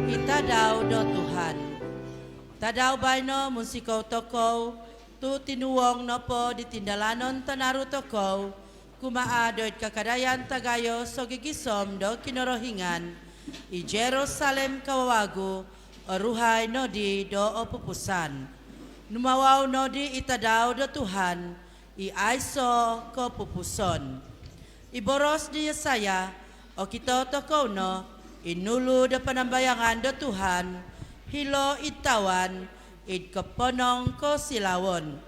Itadau do Tuhan. Tadau baino musikau tokou, tu tinuwong nopo ditindalanon tanaru tokou, kumaa doit kakadayan tagayo sogigisom do kinorohingan, i Jerusalem kawawagu, oruhay nodi do opupusan. Numawaw nodi itadau do Tuhan, i aiso ko pupuson. Iboros di Yesaya, o kito tokou no, inulu do panambayangan do Tuhan, hilo itawan, id keponong ko silawon.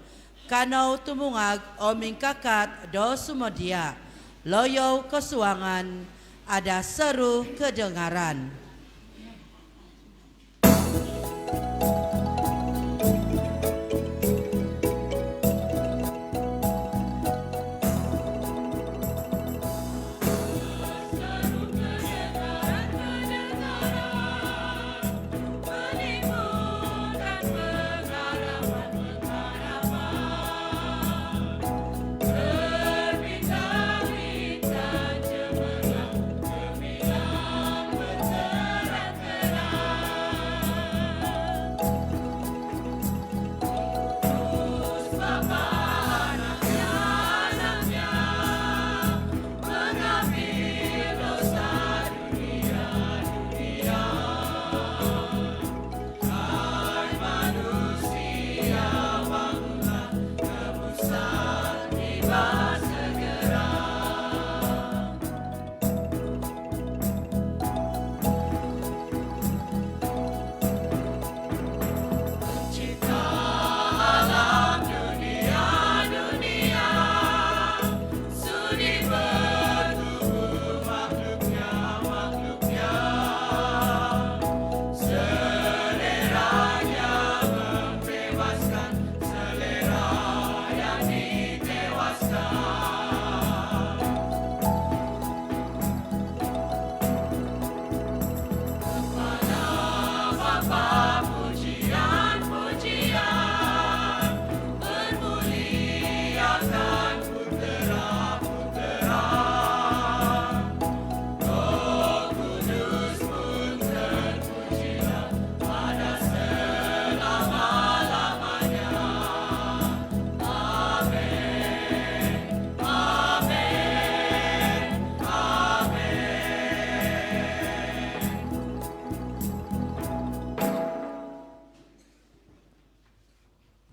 Kanau tumungag o mingkakat do sumodia, loyo kesuangan, ada seru kedengaran.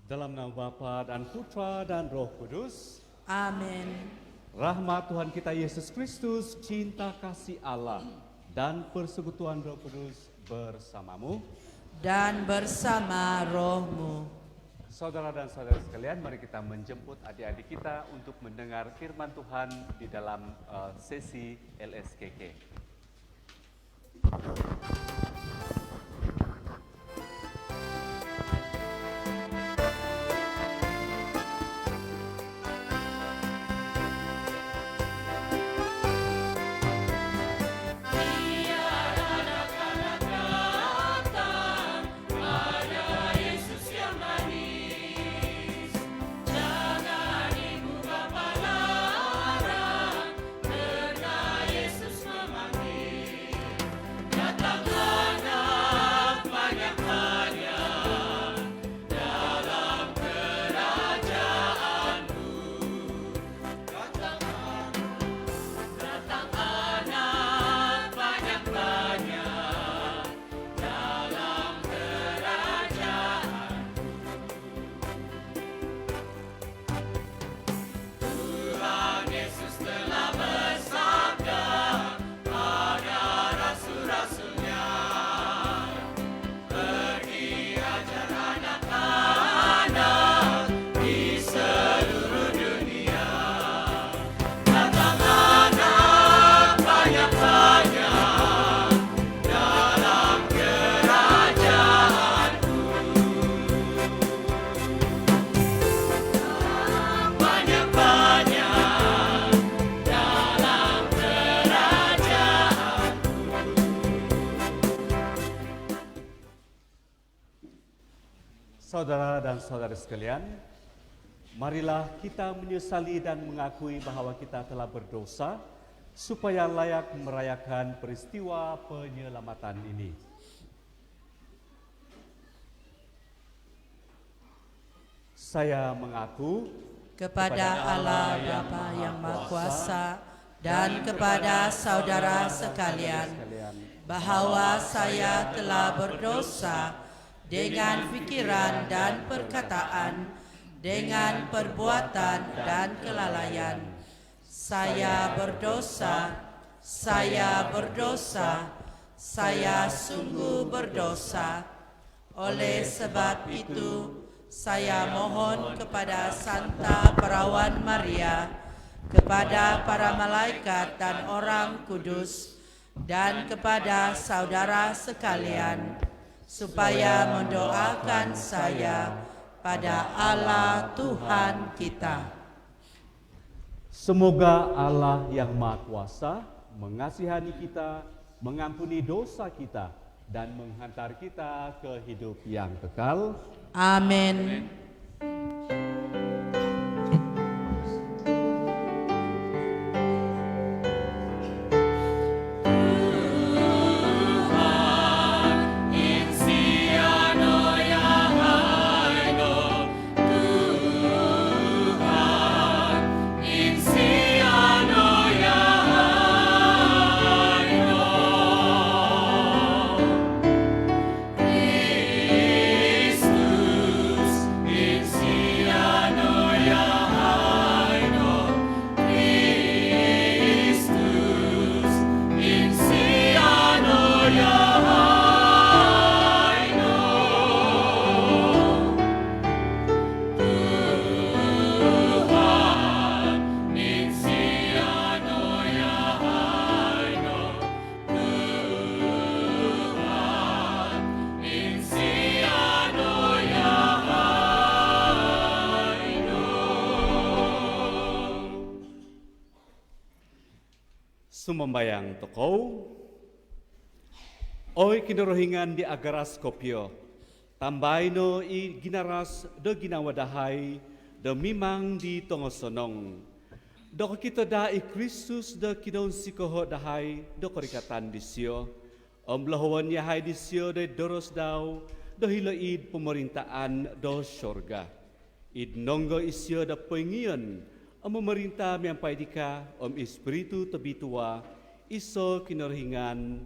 Dalam nama Bapa dan Putra dan Roh Kudus. Amin. Rahmat Tuhan kita Yesus Kristus, cinta kasih Allah, dan persekutuan Roh Kudus bersamamu. Dan bersama rohmu. Saudara dan saudara sekalian, mari kita menjemput adik-adik kita untuk mendengar firman Tuhan di dalam sesi LSKK. Saudara dan saudara sekalian, marilah kita menyesali dan mengakui bahwa kita telah berdosa, supaya layak merayakan peristiwa penyelamatan ini. Saya mengaku kepada Allah Bapa yang Maha Kuasa dan kepada saudara sekalian bahwa saya telah berdosa dengan pikiran dan perkataan, dengan perbuatan dan kelalaian. Saya berdosa, saya sungguh berdosa. Oleh sebab itu, saya mohon kepada Santa Perawan Maria, kepada para malaikat dan orang kudus, dan kepada saudara sekalian, supaya mendoakan saya pada Allah Tuhan kita. Semoga Allah yang Maha Kuasa mengasihani kita, mengampuni dosa kita, dan menghantar kita ke hidup yang kekal. Amin. Sumambayang tokow, oi kinorohingan di agaras kopyo, tambay no i ginaras do ginawadahay, do mimang di tongosonong. Do kita da i Kristus do kidon sikoho dahay, do korikatan disyo, lahawan yahay disyo do doros daw, do hiloid pemerintahan do sorga. Id nonggo isyo da pengiyon, memerintah miampai dika espiritu tebitua iso kinorhingan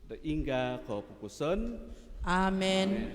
de ingga ko pupuson. Amin.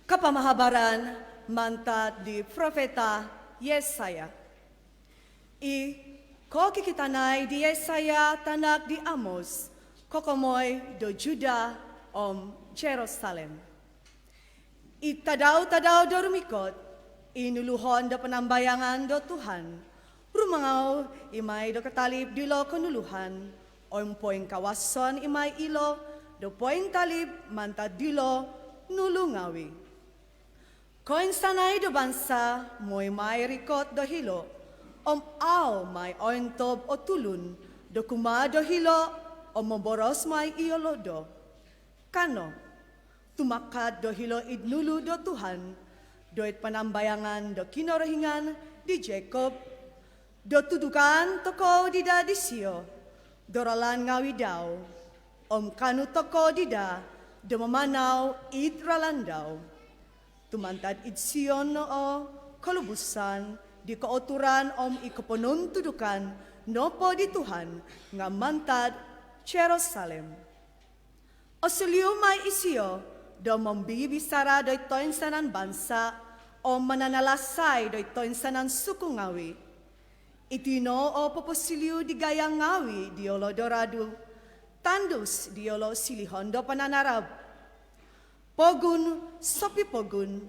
Kapamahabaran mantat di Profeta Yesaya. Ko kikitanay di Yesaya tanak di Amos, kokomoy do Juda Jerusalem. Tadaw do rumikot, inuluhon do penambayangan do Tuhan, rumangaw imay do katalib di lo konuluhan, poing kawason imay ilo, do poing talib mantat di lo nulungawi. Koin sanay do bansa, mo'y may rikot do hilo, aw may ointob o tulun, do kuma do hilo, moboros may iolodo. Kano, tumakad do hilo idnulu do Tuhan, do it panambayangan do kinorohingan di Jacob, do tudukan toko dida disyo, do ralan ngawi daw, kanu toko dida, do mamanaw id ralan daw. Tumantad idsiyon no kalubusan di kauturan ikaponon tudukan no po di Tuhan nga mantad Jerusalem. Osulyo may isiyo do mambibisara do itoin sanan bansa mananalasay do itoin sanan sukungawi. Itino poposilyo di gayang ngawi di olo dorado tandus di olo silihon do pananarab. Pogun, sopi pogun,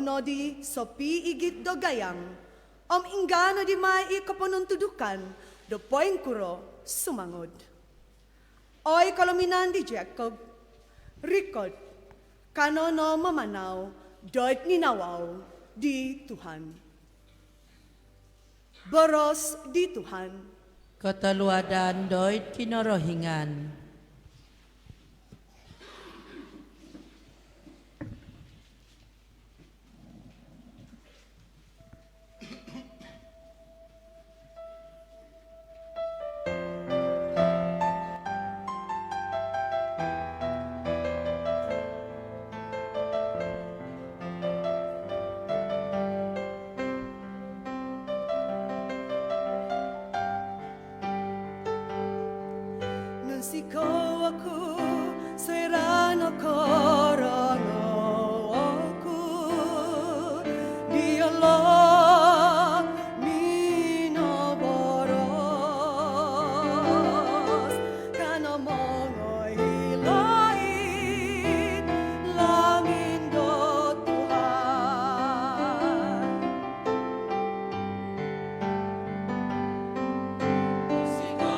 no di sopi igit do gayang, ingano di mai kaponon tudukan, do poing kuro sumangod. Oy kalominan di Jacob, rikod, kanono mamanaw, doit ninawaw di Tuhan. Boros di Tuhan, Keteluadan doit kinorohingan. Siko aku serano korano aku dialog minoboros kana mongoy hilain langin do Tuhan. Siko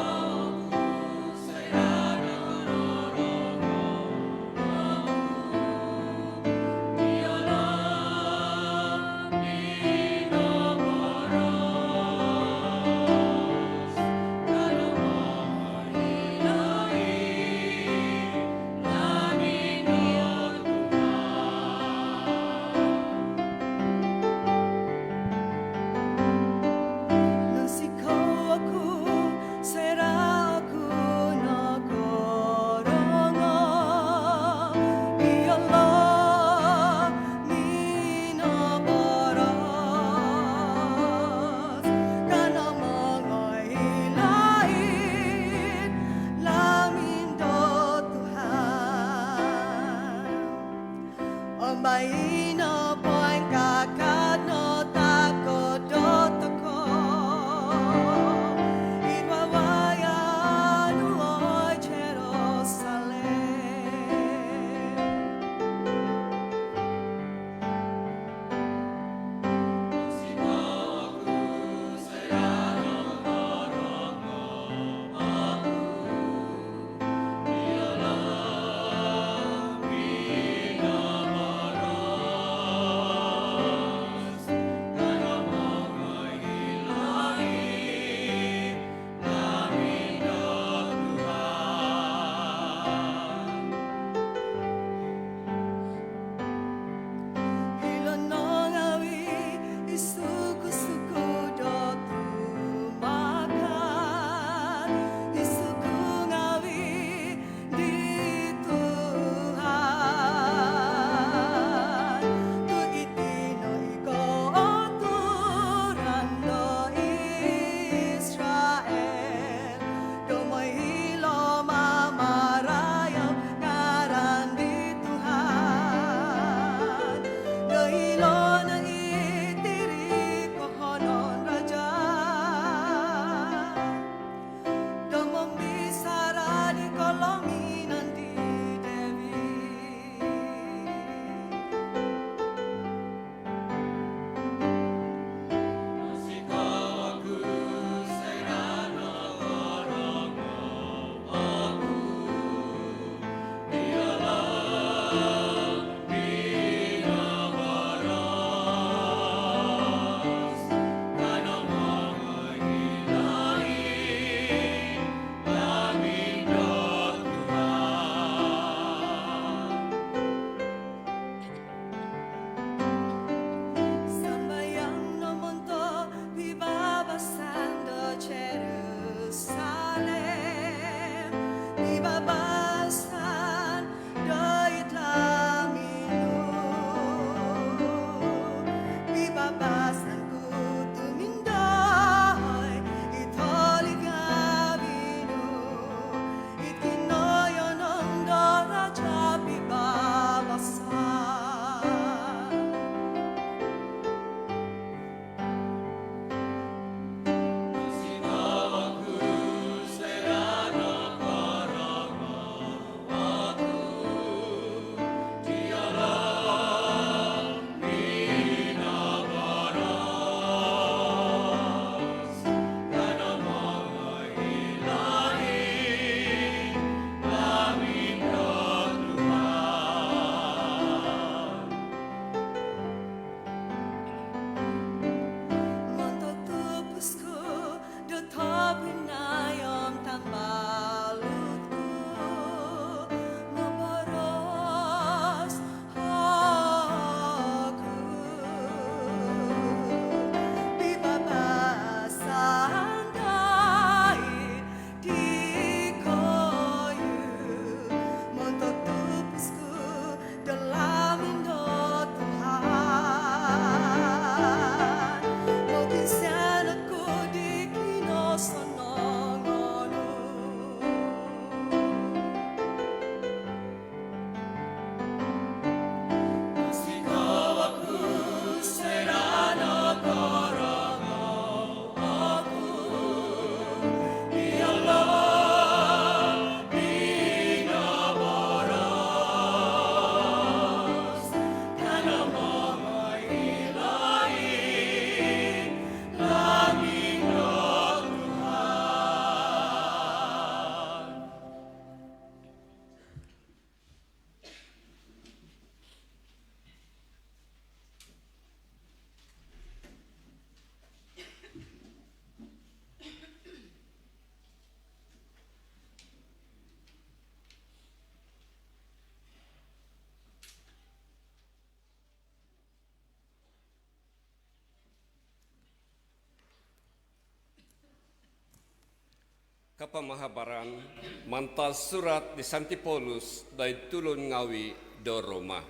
Kapamahabaran mantal surat di Santi Paulus dari tulun ngawi do Roma.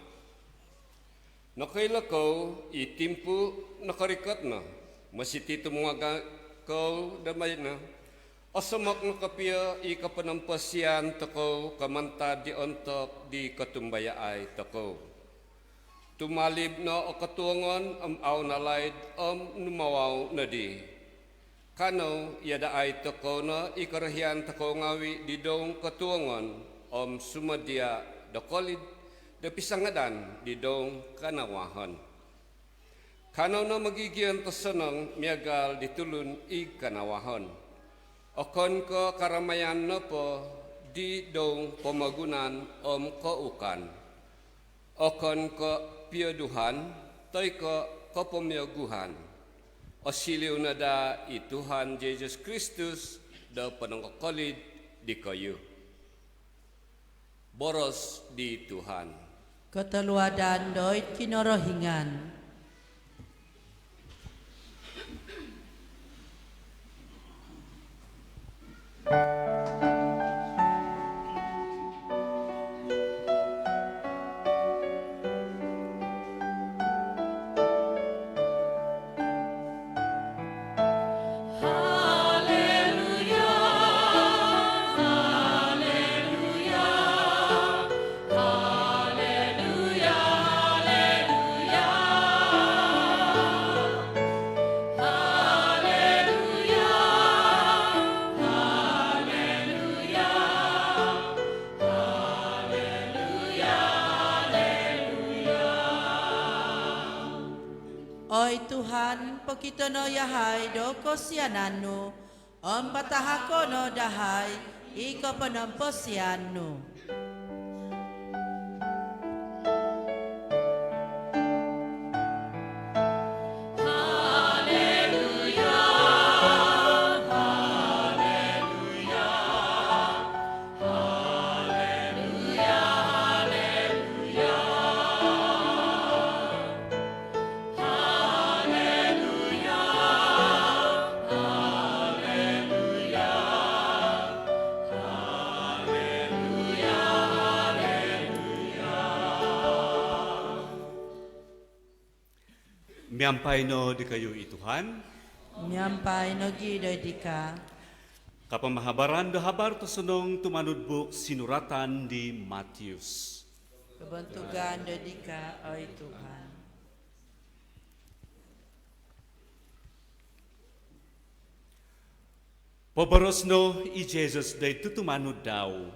Nakaila kau itimpu nakarikat na, masiti tumuaga kau damay na, asamak nakapia ikapanampasyan tako kamanta di ontok di katumbayaay tako. Tumalib na o katuangan aw nalaid numawaw na di. Kano yada ay tako na ikarahian tako ngawi di dong katuangan sumadia da kolid da pisangadan di dong kanawahan. Kano na magigian tasanang miagal di tulun kanawahan. Okon ko karamayan na po di dong pamagunan kaukan. Okon ko piyaduhan toy ko kapamyaguhan. Osiliw na da Tuhan Jesus Kristus da panangkakolid di kayo. Boros di Tuhan. Kataluadan doy kinorohingan. Oy Tuhan, pakitono yahay do kosianano, patahako no dahay, iko panamposiano. Miampay no di kayo Tuhan. Miampay no gidoy di ka. Kapamahabaran da habar to sunong tumanudbuk sinuratan di Matius. Kebentugan do di ka, oy Tuhan. Pabaros no i Jesus day tutumanud daw.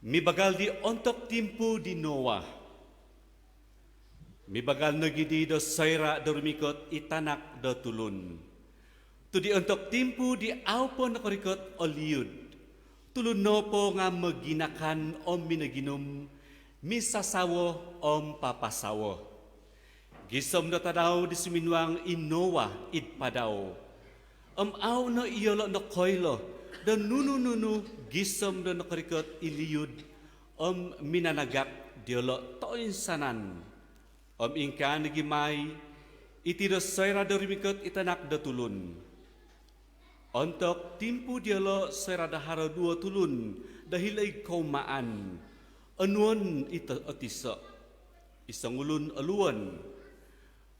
Mibagal di ontok timpu di Noah. Mibagal no gidi do sayra do rumikot itanak do tulun. Tudi untuk timpu di aupo na korikot o liyud. Tulun no po nga maginakan o minaginum, misasawo o papasawo. Gisom do tadaw di suminwang inowa idpadaw. Aw no iyolo no koylo, do nunu gisom do na korikot iliyud, minanagak diolo toin sanan. Ingka nagimay, itidos sayra do rimikot itanak da tulun. Ontok timpu dialo sayra da hara dua tulun, dahil ay kaumaan. Anuan ita atisa, isang ulun aluan.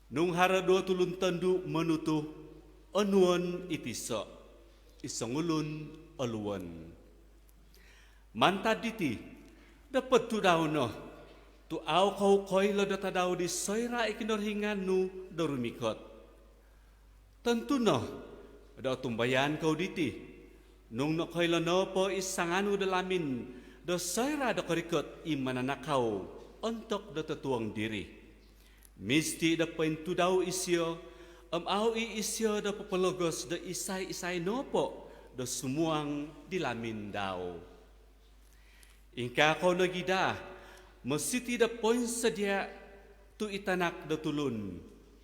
Nung hara dua tulun tandu manuto, anuan itisa, isang ulun aluan. Mantad diti, dapat tu daw no. Tu aw kau koylo data daw di soyra ikinorhingan nu dorumikot. Tentu no, daw tumbayan kau diti. Nung no koylo no po isanganu dalamin, do soyra do korikot imananakaw, ontok do tetuang diri. Misti da pentu daw isyo, aw isyo do popologos do isay no po, do sumuang dilamin daw. Ingka kau nagida, masiti da poin sadia tu itanak da tulun.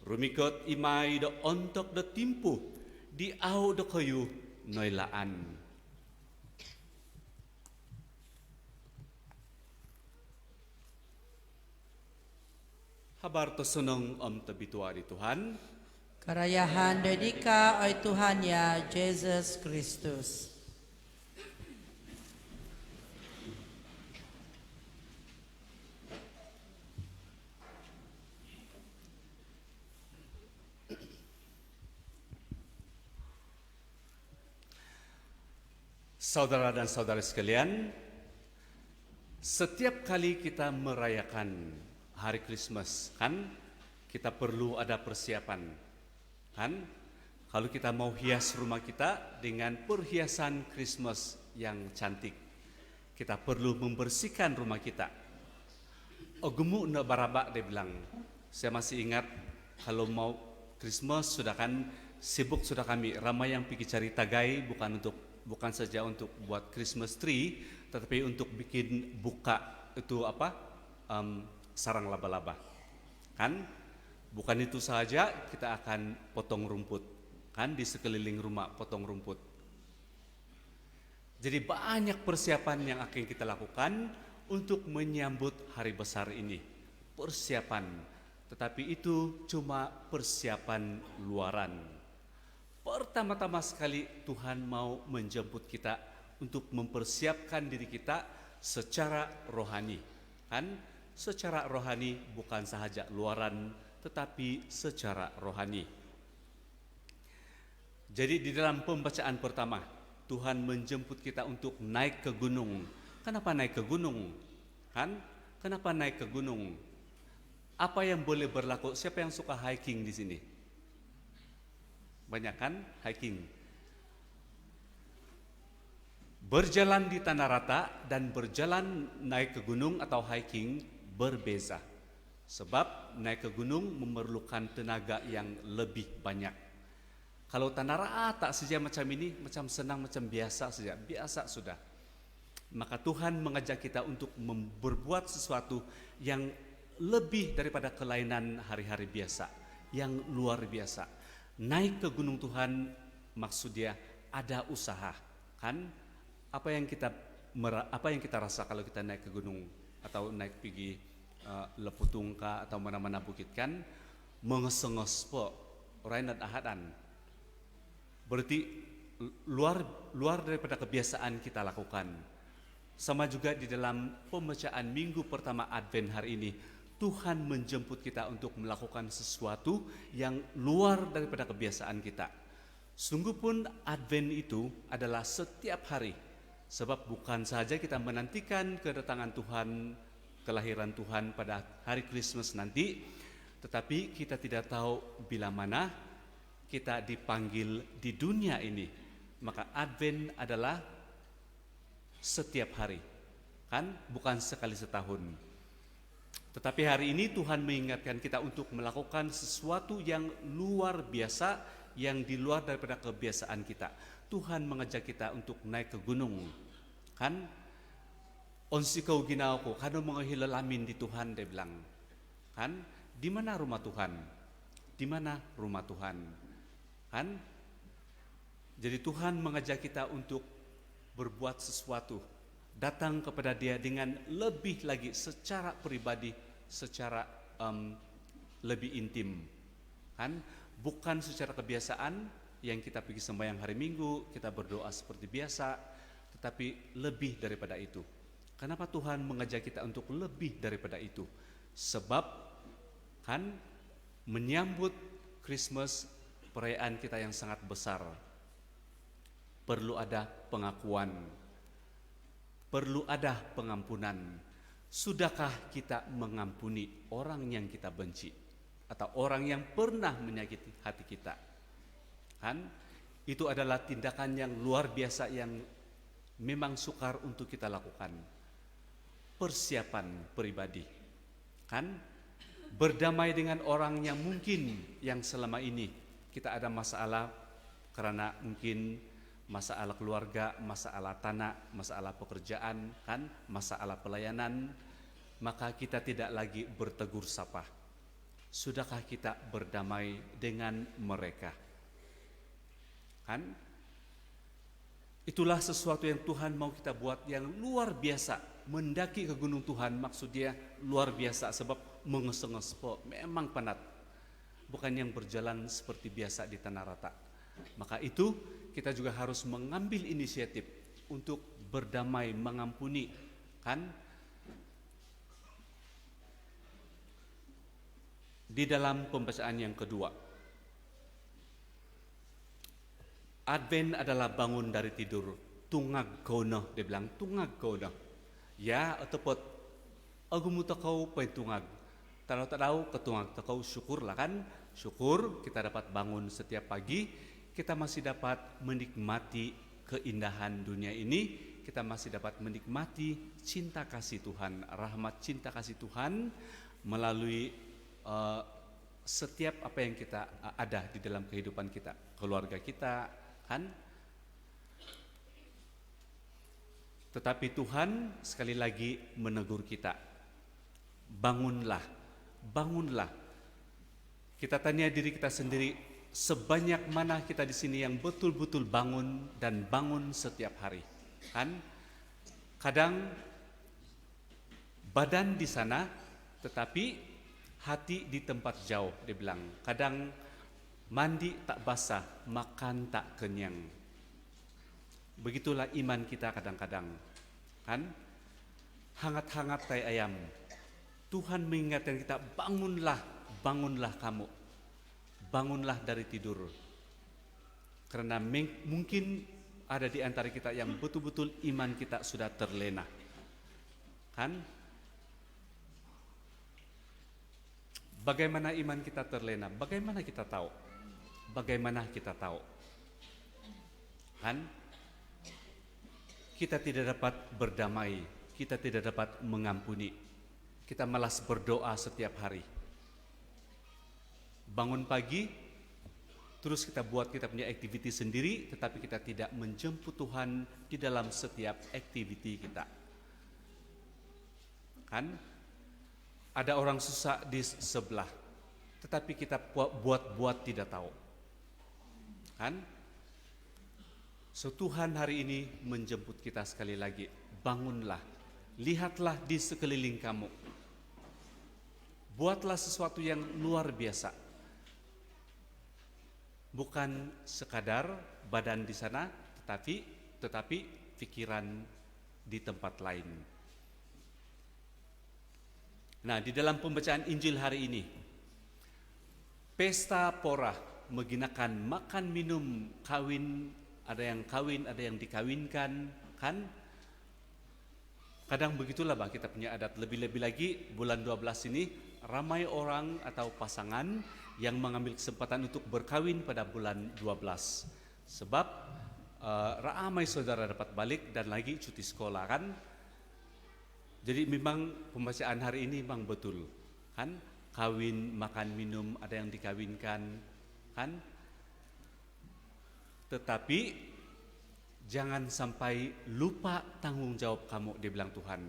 Rumikot imay da ontok da timpu di aw da kayu noilaan. Habar to sunong tabituari Tuhan. Karayahan do di ka, oy Tuhan ya Jesus Kristus. Saudara dan saudari sekalian, setiap kali kita merayakan hari Krismas, kan kita perlu ada persiapan, kan? Kalau kita mau hias rumah kita dengan perhiasan Krismas yang cantik, kita perlu membersihkan rumah kita. Gemuk na barabak dia bilang. Saya masih ingat kalau mau Krismas sudah kan sibuk sudah kami, ramai yang pergi cari tagai bukan saja untuk buat Christmas tree, tetapi untuk bikin buka itu sarang laba-laba. Kan? Bukan itu saja, kita akan potong rumput. Kan di sekeliling rumah potong rumput. Jadi banyak persiapan yang akan kita lakukan untuk menyambut hari besar ini. Persiapan. Tetapi itu cuma persiapan luaran. Pertama-tama sekali Tuhan mau menjemput kita untuk mempersiapkan diri kita secara rohani. Kan? Secara rohani bukan sahaja luaran, tetapi secara rohani. Jadi di dalam pembacaan pertama, Tuhan menjemput kita untuk naik ke gunung. Kenapa naik ke gunung? Kan? Kenapa naik ke gunung? Apa yang boleh berlaku? Siapa yang suka hiking di sini? Banyak kan hiking. Berjalan di tanah rata dan berjalan naik ke gunung atau hiking berbeza. Sebab naik ke gunung memerlukan tenaga yang lebih banyak. Kalau tanah rata saja macam ini, macam senang, macam biasa saja, biasa sudah. Maka Tuhan mengajak kita untuk berbuat sesuatu yang lebih daripada kelainan hari-hari biasa, yang luar biasa. Naik ke gunung Tuhan maksudnya ada usaha, kan? Apa yang kita rasa kalau kita naik ke gunung atau naik pergi Leputungka atau mana-mana bukit, kan? Mengesengos po, rainat ahadan. Berarti luar daripada kebiasaan kita lakukan. Sama juga di dalam pembacaan minggu pertama Advent hari ini, Tuhan menjemput kita untuk melakukan sesuatu yang luar daripada kebiasaan kita. Sungguh pun Advent itu adalah setiap hari. Sebab bukan saja kita menantikan kedatangan Tuhan, kelahiran Tuhan pada hari Krismas nanti, tetapi kita tidak tahu bila mana kita dipanggil di dunia ini. Maka Advent adalah setiap hari, kan? Bukan sekali setahun. Tetapi hari ini Tuhan mengingatkan kita untuk melakukan sesuatu yang luar biasa, yang di luar daripada kebiasaan kita. Tuhan mengajak kita untuk naik ke gunung, kan? Onsi kau ginau ko, kano mga hilalamin di Tuhan, dia bilang, kan? Di mana rumah Tuhan? Di mana rumah Tuhan? Kan? Jadi Tuhan mengajak kita untuk berbuat sesuatu, datang kepada Dia dengan lebih lagi secara pribadi, secara lebih intim, kan? Bukan secara kebiasaan yang kita pergi sembahyang hari Minggu, kita berdoa seperti biasa, tetapi lebih daripada itu. Kenapa Tuhan mengajak kita untuk lebih daripada itu? Sebab kan menyambut Krismas, perayaan kita yang sangat besar, perlu ada pengakuan, perlu ada pengampunan. Sudahkah kita mengampuni orang yang kita benci atau orang yang pernah menyakiti hati kita? Kan? Itu adalah tindakan yang luar biasa yang memang sukar untuk kita lakukan. Persiapan pribadi, kan? Berdamai dengan orang yang mungkin yang selama ini kita ada masalah karena mungkin masalah keluarga, masalah tanah, masalah pekerjaan, kan? Masalah pelayanan, maka kita tidak lagi bertegur sapa. Sudahkah kita berdamai dengan mereka? Kan? Itulah sesuatu yang Tuhan mau kita buat yang luar biasa. Mendaki ke gunung Tuhan maksudnya luar biasa, sebab mengesengos po, memang penat. Bukan yang berjalan seperti biasa di tanah rata. Maka itu kita juga harus mengambil inisiatif untuk berdamai, mengampuni, kan? Di dalam pembacaan yang kedua, Advent adalah bangun dari tidur. tungag kono, dia bilang tungag kono. Ya, atau agumu takau tungag. Kalau tak tahu ketungag takau syukur lah kan. Syukur kita dapat bangun setiap pagi, kita masih dapat menikmati keindahan dunia ini, kita masih dapat menikmati cinta kasih Tuhan, rahmat cinta kasih Tuhan melalui setiap apa yang kita ada di dalam kehidupan kita, keluarga kita, kan? Tetapi Tuhan sekali lagi menegur kita, bangunlah, bangunlah. Kita tanya diri kita sendiri, sebanyak mana kita di sini yang betul-betul bangun dan bangun setiap hari, kan? Kadang badan di sana, tetapi hati di tempat jauh, dia bilang. Kadang mandi tak basah, makan tak kenyang. Begitulah iman kita kadang-kadang, kan? Hangat-hangat tai ayam. Tuhan mengingatkan kita, bangunlah, bangunlah kamu, bangunlah dari tidur. Karena mungkin ada di antara kita yang betul-betul iman kita sudah terlena, kan? Bagaimana iman kita terlena? Bagaimana kita tahu? Bagaimana kita tahu? Kan? Kita tidak dapat berdamai, kita tidak dapat mengampuni. Kita malas berdoa setiap hari. Bangun pagi, terus kita buat kita punya aktiviti sendiri, tetapi kita tidak menjemput Tuhan di dalam setiap aktiviti kita. Kan? Ada orang susah di sebelah, tetapi kita buat tidak tahu. Kan? So, Tuhan hari ini menjemput kita sekali lagi, bangunlah, lihatlah di sekeliling kamu. Buatlah sesuatu yang luar biasa. Bukan sekadar badan di sana, tetapi pikiran di tempat lain. Nah, di dalam pembacaan Injil hari ini, pesta pora menggunakan makan minum kawin, ada yang kawin, ada yang dikawinkan, kan? Kadang begitulah Bang, kita punya adat. Lebih-lebih lagi bulan 12 ini ramai orang atau pasangan yang mengambil kesempatan untuk berkawin pada bulan 12. Sebab ramai saudara dapat balik dan lagi cuti sekolah, kan? Jadi memang pembacaan hari ini memang betul, kan? Kawin, makan, minum, ada yang dikawinkan, kan? Tetapi jangan sampai lupa tanggung jawab kamu, dia bilang Tuhan.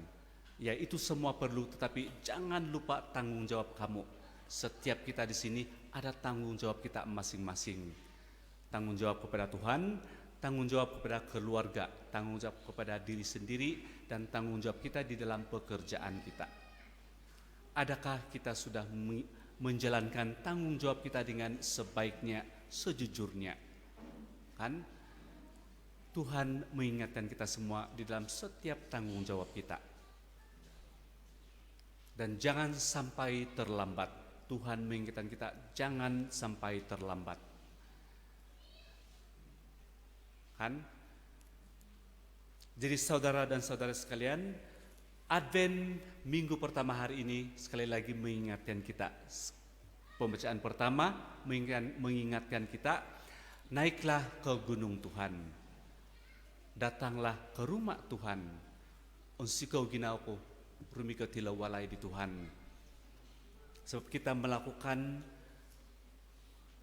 Ya, itu semua perlu, tetapi jangan lupa tanggung jawab kamu. Setiap kita di sini ada tanggung jawab kita masing-masing. Tanggung jawab kepada Tuhan, tanggung jawab kepada keluarga, tanggung jawab kepada diri sendiri, dan tanggung jawab kita di dalam pekerjaan kita. Adakah kita sudah menjalankan tanggung jawab kita dengan sebaiknya, sejujurnya? Kan? Tuhan mengingatkan kita semua di dalam setiap tanggung jawab kita. Dan jangan sampai terlambat. Tuhan mengingatkan kita, jangan sampai terlambat. Kan? Jadi saudara dan saudara sekalian, Advent minggu pertama hari ini sekali lagi mengingatkan kita. Pembacaan pertama mengingatkan kita, naiklah ke gunung Tuhan. Datanglah ke rumah Tuhan. Unsikau ginauku, rumika tilawalai di Tuhan. Sebab kita melakukan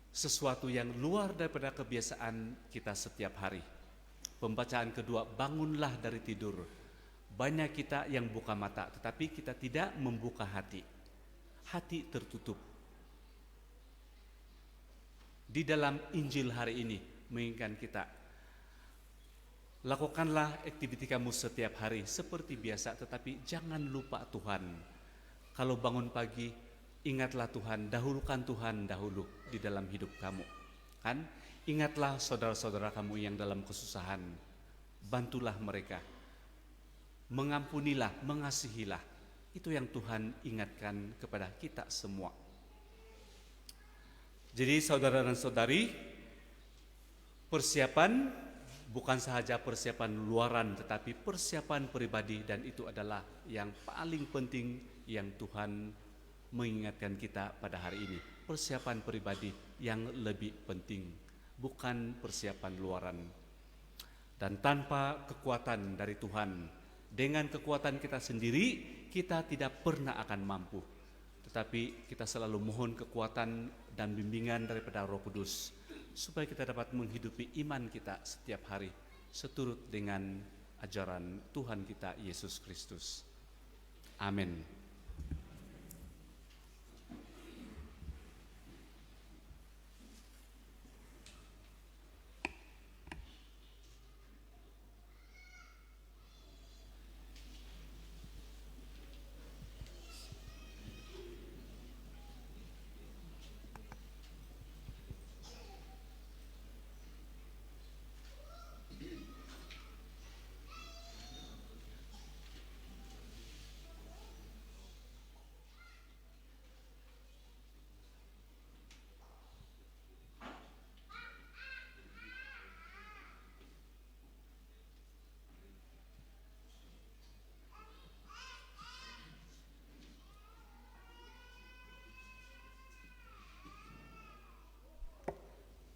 sesuatu yang luar daripada kebiasaan kita setiap hari. Pembacaan kedua, bangunlah dari tidur. Banyak kita yang buka mata, tetapi kita tidak membuka hati. Hati tertutup. Di dalam Injil hari ini mengingatkan kita, lakukanlah aktiviti kamu setiap hari seperti biasa, tetapi jangan lupa Tuhan. Kalau bangun pagi, ingatlah Tuhan, dahulukan Tuhan dahulu di dalam hidup kamu. Kan? Ingatlah saudara-saudara kamu yang dalam kesusahan, bantulah mereka, mengampunilah, mengasihilah. Itu yang Tuhan ingatkan kepada kita semua. Jadi saudara dan saudari, persiapan bukan sahaja persiapan luaran tetapi persiapan pribadi, dan itu adalah yang paling penting yang Tuhan mengingatkan kita pada hari ini. Persiapan pribadi yang lebih penting, bukan persiapan luaran. Dan tanpa kekuatan dari Tuhan, dengan kekuatan kita sendiri, kita tidak pernah akan mampu. Tetapi kita selalu mohon kekuatan dan bimbingan daripada Roh Kudus, supaya kita dapat menghidupi iman kita setiap hari, seturut dengan ajaran Tuhan kita Yesus Kristus. Amin.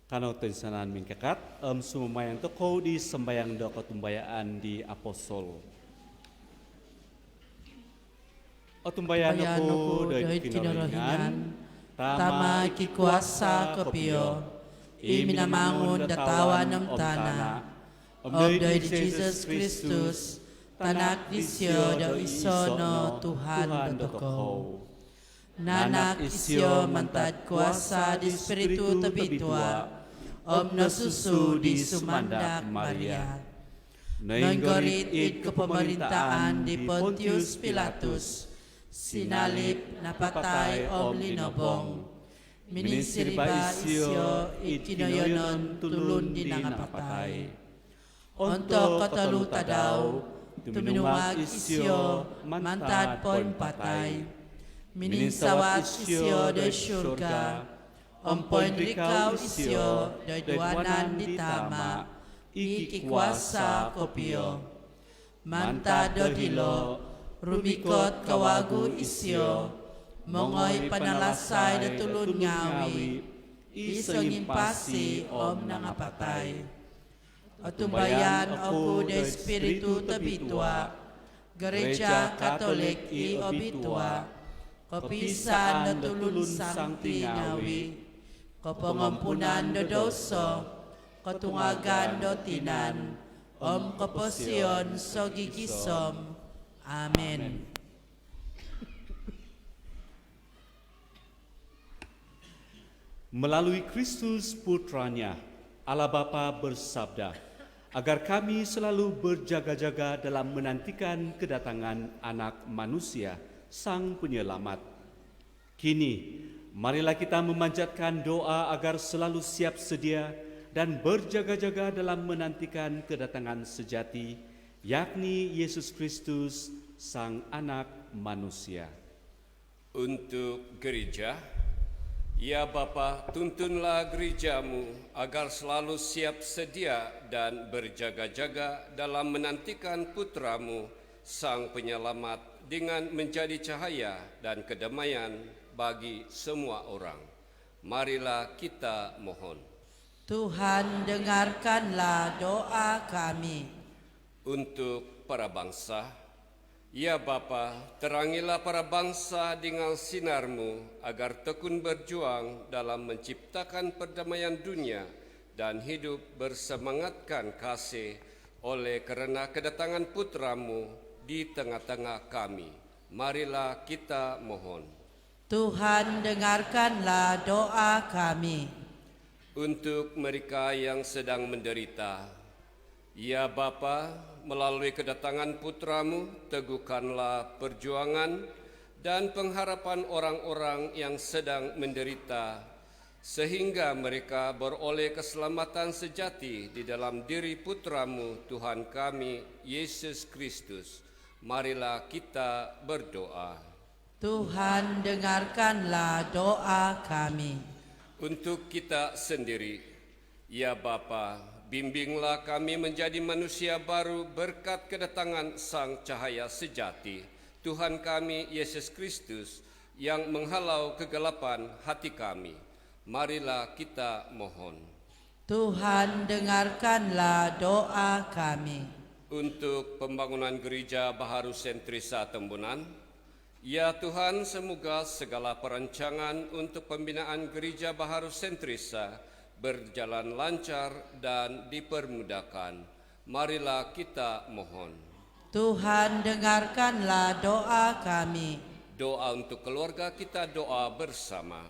Kanau tensanan mingkakat, sumayang toko di sembayang do ketumbayaan di apostol. Otumbayaan ko doy kinorohingan, tama kikuasa kopio, iminamangon datawan ng tana, doy Jesus Kristus, tanak disyo do isono Tuhan do ko. Nanak isyo mantad kuasa di Espiritu tabitwa, nasusu di sumandak Maria. Nanggorit it kepemerintahan di Pontius Pilatus, sinalip napatay linobong. Minisiriba isyo it kinoyonon tulun di nangapatay. Onto kataluta daw, tuminumag isyo mantad pon patay. Minisawat isyo do syurga, ompoin rikaw isyo do duanan di tama, ikikwasa kopio. Manta do dilo, rumikot kawagu isyo, mongoy panalasay do tulun ngawi, iso ngimpasi nangapatay. Otumbayan oku do Espiritu tabitwa, Gereja Katolik i obitwa, kapisan na tulun sang tingawi, kapangampunan do doso, katungagan do tinan, kaposyon so gigisom. Amen. Melalui Kristus Putranya, Allah Bapa bersabda, agar kami selalu berjaga-jaga dalam menantikan kedatangan Anak Manusia, Sang Penyelamat. Kini, marilah kita memanjatkan doa agar selalu siap sedia dan berjaga-jaga dalam menantikan kedatangan sejati, yakni Yesus Kristus, Sang Anak Manusia. Untuk gereja, ya Bapa, tuntunlah gerejamu agar selalu siap sedia dan berjaga-jaga dalam menantikan putramu, Sang Penyelamat, dengan menjadi cahaya dan kedamaian bagi semua orang. Marilah kita mohon. Tuhan, dengarkanlah doa kami. Untuk para bangsa, ya Bapa, terangilah para bangsa dengan sinarmu agar tekun berjuang dalam menciptakan perdamaian dunia dan hidup bersemangatkan kasih oleh karena kedatangan putramu di tengah-tengah kami. Marilah kita mohon. Tuhan, dengarkanlah doa kami. Untuk mereka yang sedang menderita, ya Bapa, melalui kedatangan putramu, teguhkanlah perjuangan dan pengharapan orang-orang yang sedang menderita, sehingga mereka beroleh keselamatan sejati di dalam diri putramu, Tuhan kami, Yesus Kristus. Marilah kita berdoa. Tuhan, dengarkanlah doa kami. Untuk kita sendiri, ya Bapa, bimbinglah kami menjadi manusia baru berkat kedatangan Sang Cahaya Sejati, Tuhan kami Yesus Kristus, yang menghalau kegelapan hati kami. Marilah kita mohon. Tuhan, dengarkanlah doa kami. Untuk pembangunan Gereja Baharu Sentrisa Tembunan, ya Tuhan, semoga segala perancangan untuk pembinaan Gereja Baharu Sentrisa berjalan lancar dan dipermudahkan. Marilah kita mohon. Tuhan, dengarkanlah doa kami. Doa untuk keluarga kita doa bersama.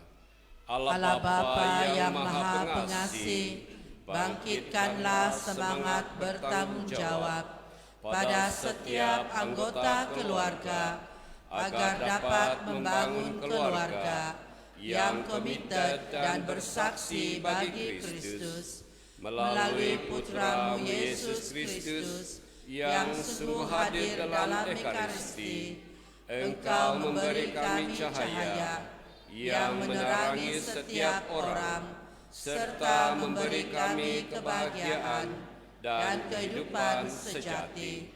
Allah Bapa yang Maha Pengasih, bangkitkanlah semangat bertanggung jawab pada setiap anggota keluarga agar dapat membangun keluarga yang komited dan bersaksi bagi Kristus melalui Putra-Mu Yesus Kristus yang sungguh hadir dalam Ekaristi. Engkau memberi kami cahaya yang menerangi setiap orang, serta memberi kami kebahagiaan dan kehidupan sejati.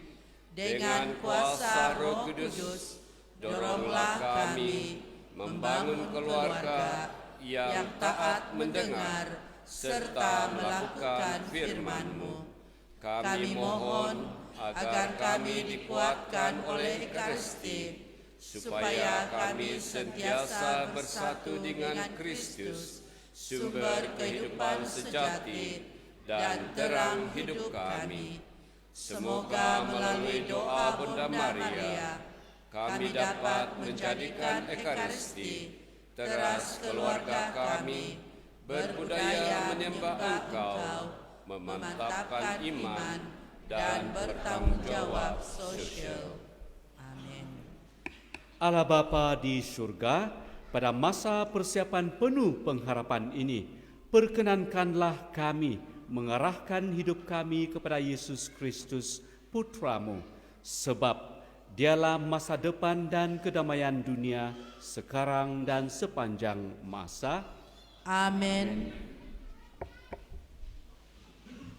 Dengan kuasa Roh Kudus, doronglah kami membangun keluarga yang taat mendengar serta melakukan firman-Mu. Kami mohon agar kami dikuatkan oleh Ekaristi, supaya kami sentiasa bersatu dengan Kristus, sumber kehidupan sejati dan terang hidup kami. Semoga melalui doa Bunda Maria, kami dapat menjadikan Ekaristi teras keluarga kami, berbudaya menyembah Engkau, memantapkan iman, dan bertanggung jawab sosial. Allah Bapa di surga, pada masa persiapan penuh pengharapan ini, perkenankanlah kami mengarahkan hidup kami kepada Yesus Kristus, Putra-Mu, sebab Dialah masa depan dan kedamaian dunia sekarang dan sepanjang masa. Amin.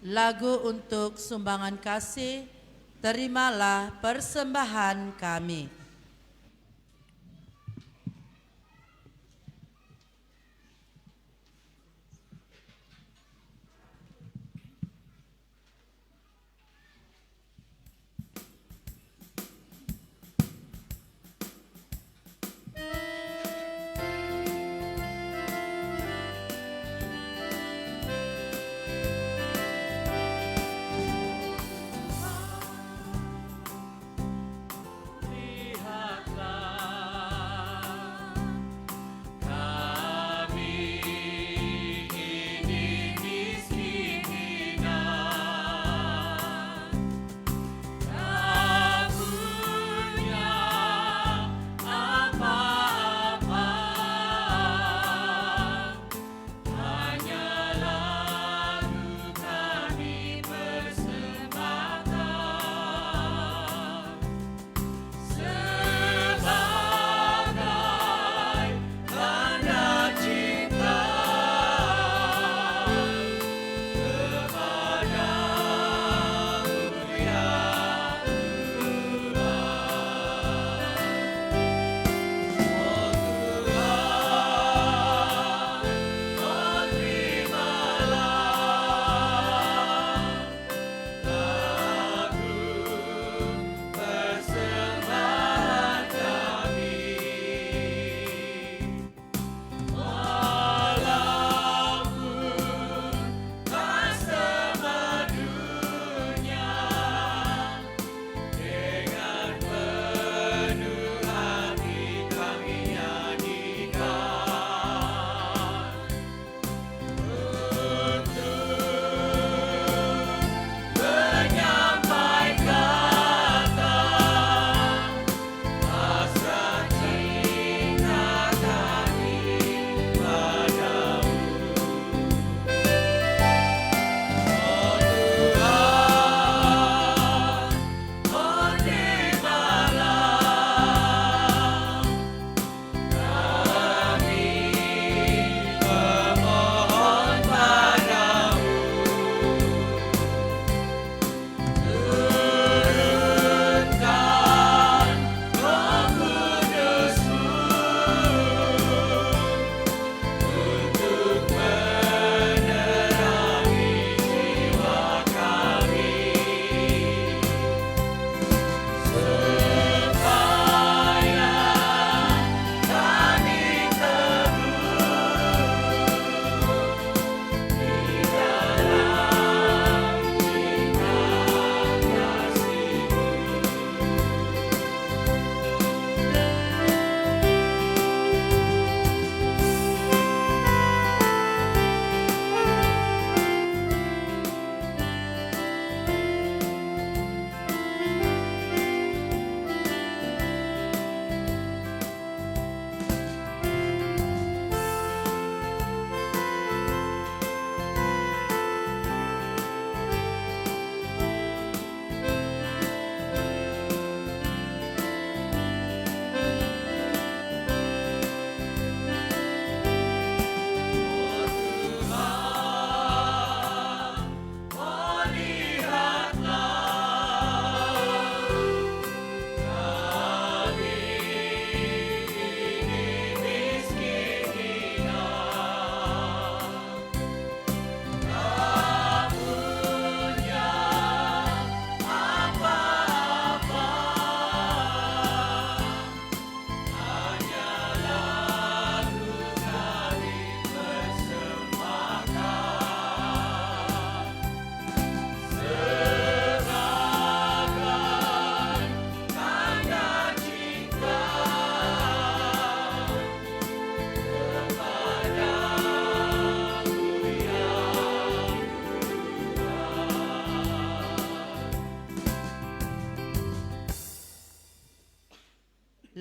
Lagu untuk sumbangan kasih, terimalah persembahan kami.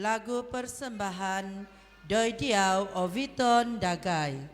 Lagu persembahan Doi Diau Oviton Dagai.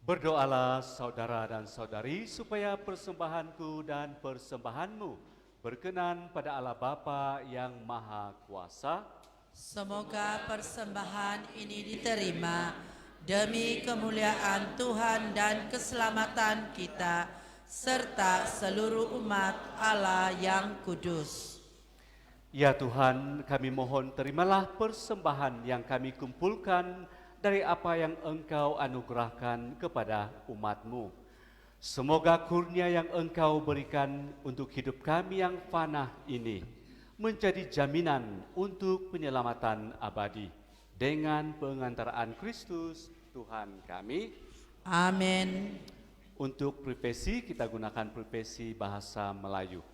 Berdoalah saudara dan saudari supaya persembahanku dan persembahanmu berkenan pada Allah Bapa yang Maha Kuasa. Semoga persembahan ini diterima demi kemuliaan Tuhan dan keselamatan kita serta seluruh umat Allah yang kudus. Ya Tuhan, kami mohon terimalah persembahan yang kami kumpulkan dari apa yang Engkau anugerahkan kepada umat-Mu. Semoga kurnia yang Engkau berikan untuk hidup kami yang fana ini menjadi jaminan untuk penyelamatan abadi. Dengan pengantaraan Kristus Tuhan kami. Amin. Untuk privasi kita gunakan privasi bahasa Melayu.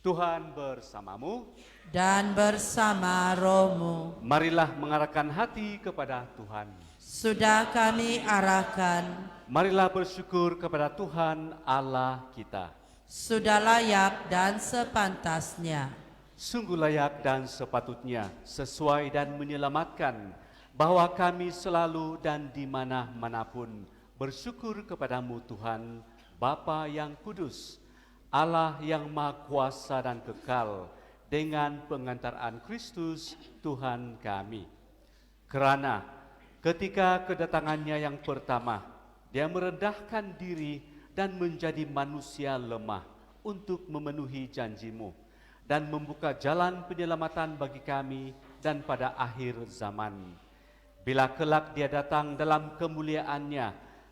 Tuhan bersamamu dan bersama rohmu. Marilah mengarahkan hati kepada Tuhan. Sudah kami arahkan. Marilah bersyukur kepada Tuhan Allah kita. Sudah layak dan sepantasnya. Sungguh layak dan sepatutnya, sesuai dan menyelamatkan, bahwa kami selalu dan di mana-manapun bersyukur kepadamu Tuhan, Bapa yang kudus, Allah yang Maha Kuasa dan kekal, dengan pengantaran Kristus Tuhan kami. Kerana Ketika kedatangannya yang pertama, dia merendahkan diri dan menjadi manusia lemah untuk memenuhi janji-Mu dan membuka jalan penyelamatan bagi kami dan pada akhir zaman. Bila kelak dia datang dalam kemuliaannya,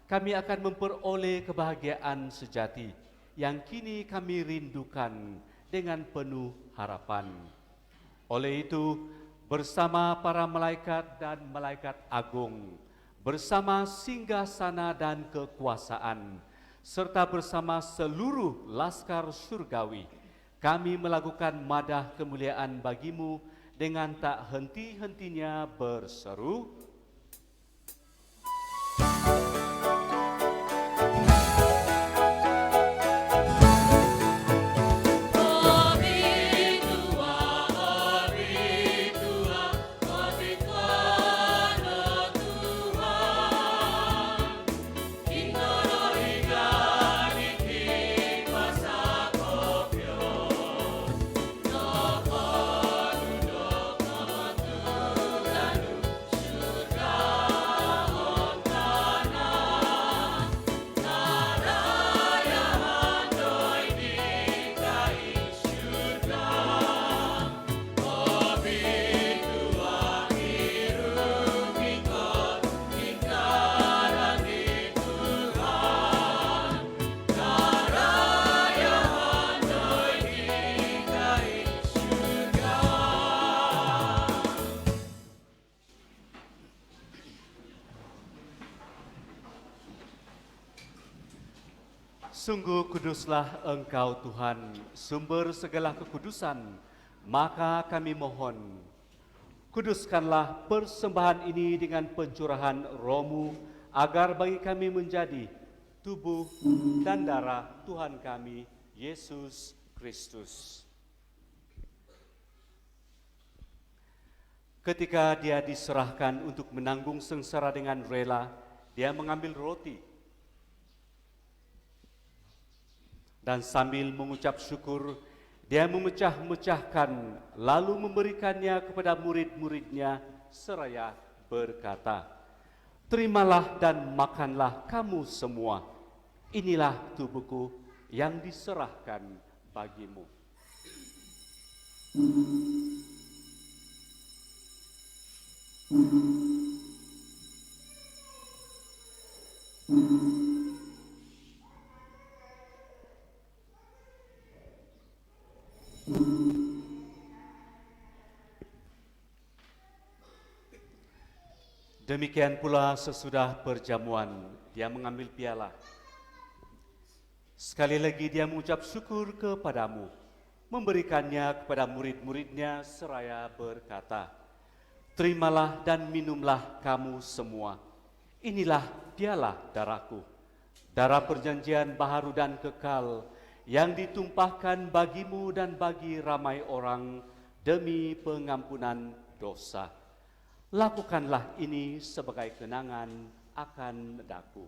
kami akan memperoleh kebahagiaan sejati yang kini kami rindukan dengan penuh harapan. Oleh itu, bersama para malaikat dan malaikat agung, bersama singgasana dan kekuasaan, serta bersama seluruh laskar surgawi, kami melakukan madah kemuliaan bagi-Mu dengan tak henti-hentinya berseru, Sungguh kuduslah Engkau Tuhan, sumber segala kekudusan, maka kami mohon, kuduskanlah persembahan ini dengan pencurahan Roh-Mu, agar bagi kami menjadi tubuh dan darah Tuhan kami, Yesus Kristus. Ketika dia diserahkan untuk menanggung sengsara dengan rela, dia mengambil roti, dan sambil mengucap syukur, dia memecah-mecahkan, lalu memberikannya kepada murid-muridnya, seraya berkata, "Terimalah dan makanlah kamu semua. Inilah tubuhku yang diserahkan bagimu." Demikian pula sesudah perjamuan, dia mengambil piala. Sekali lagi dia mengucap syukur kepadamu, memberikannya kepada murid-muridnya seraya berkata, "Terimalah dan minumlah kamu semua. Inilah piala darahku, darah perjanjian baharu dan kekal, yang ditumpahkan bagimu dan bagi ramai orang demi pengampunan dosa. Lakukanlah ini sebagai kenangan akan daku."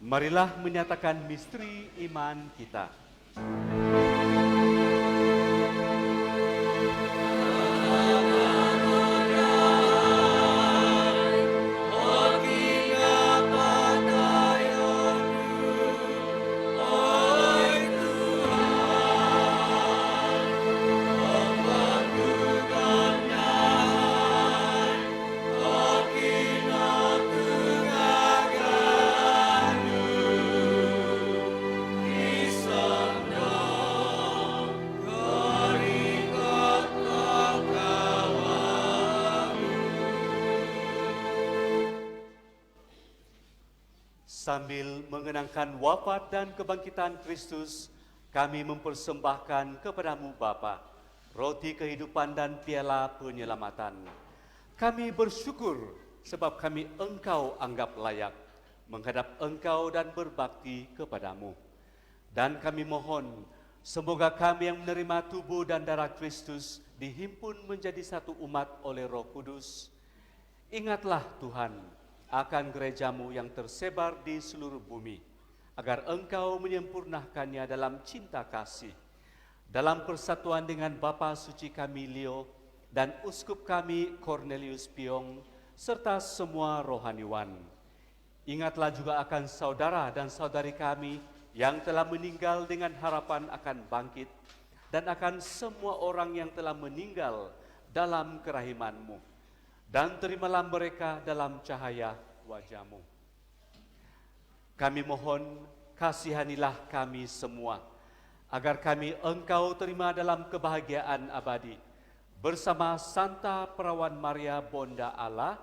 Marilah menyatakan misteri iman kita. Sambil mengenangkan wafat dan kebangkitan Kristus, kami mempersembahkan kepadamu Bapa, roti kehidupan dan piala penyelamatan. Kami bersyukur sebab kami Engkau anggap layak menghadap Engkau dan berbakti kepadamu. Dan kami mohon, Semoga kami yang menerima tubuh dan darah Kristus dihimpun menjadi satu umat oleh Roh Kudus. Ingatlah Tuhan akan gerejamu yang tersebar di seluruh bumi, agar Engkau menyempurnakannya dalam cinta kasih, dalam persatuan dengan Bapa Suci kami Leo dan Uskup kami Cornelius Piong, serta semua rohaniwan. Ingatlah juga akan saudara dan saudari kami yang telah meninggal dengan harapan akan bangkit, dan akan semua orang yang telah meninggal dalam kerahiman-Mu. Dan terimalah mereka dalam cahaya wajah-Mu. Kami mohon, kasihanilah kami semua, agar kami Engkau terima dalam kebahagiaan abadi, bersama Santa Perawan Maria Bonda Allah,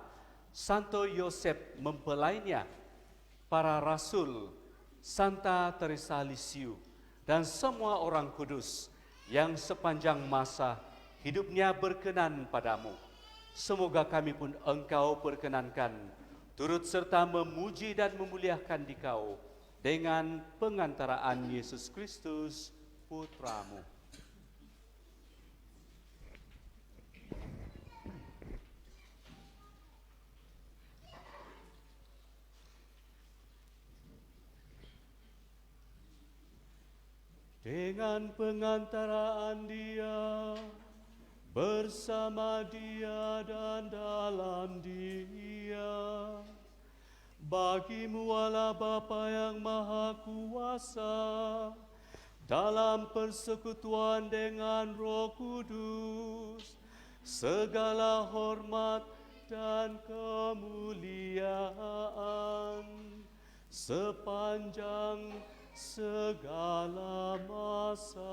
Santo Yosef mempelainya, para rasul, Santa Teresa Lisiu, dan semua orang kudus yang sepanjang masa hidupnya berkenan padamu. Semoga kami pun Engkau perkenankan, turut serta memuji dan memuliakan Dikau dengan pengantaraan Yesus Kristus, Putramu. Dengan pengantaraan Dia, bersama Dia dan dalam Dia, bagi-Mu Allah Bapa yang Maha Kuasa, dalam persekutuan dengan Roh Kudus, segala hormat dan kemuliaan sepanjang segala masa.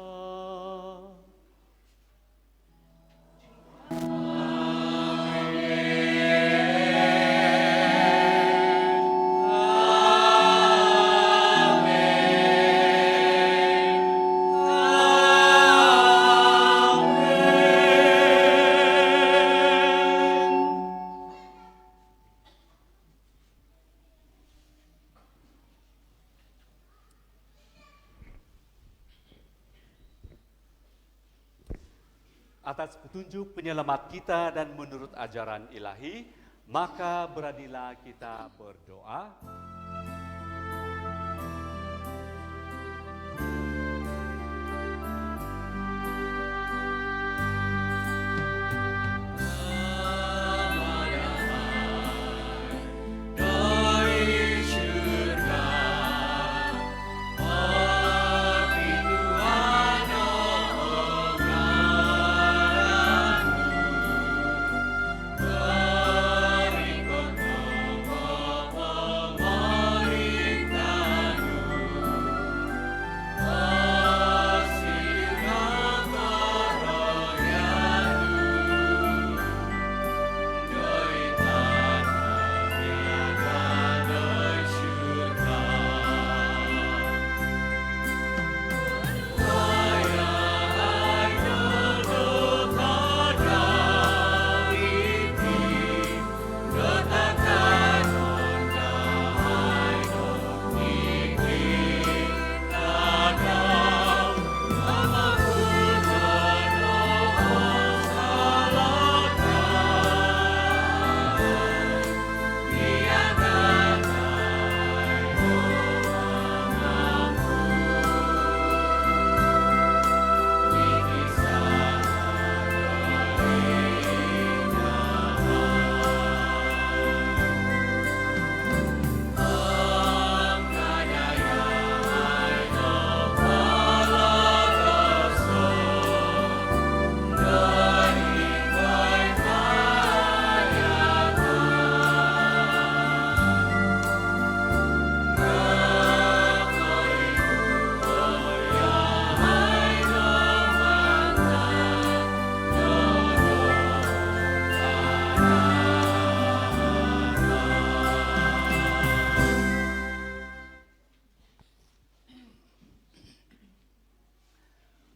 Atas petunjuk penyelamat kita dan menurut ajaran ilahi, maka beranilah kita berdoa.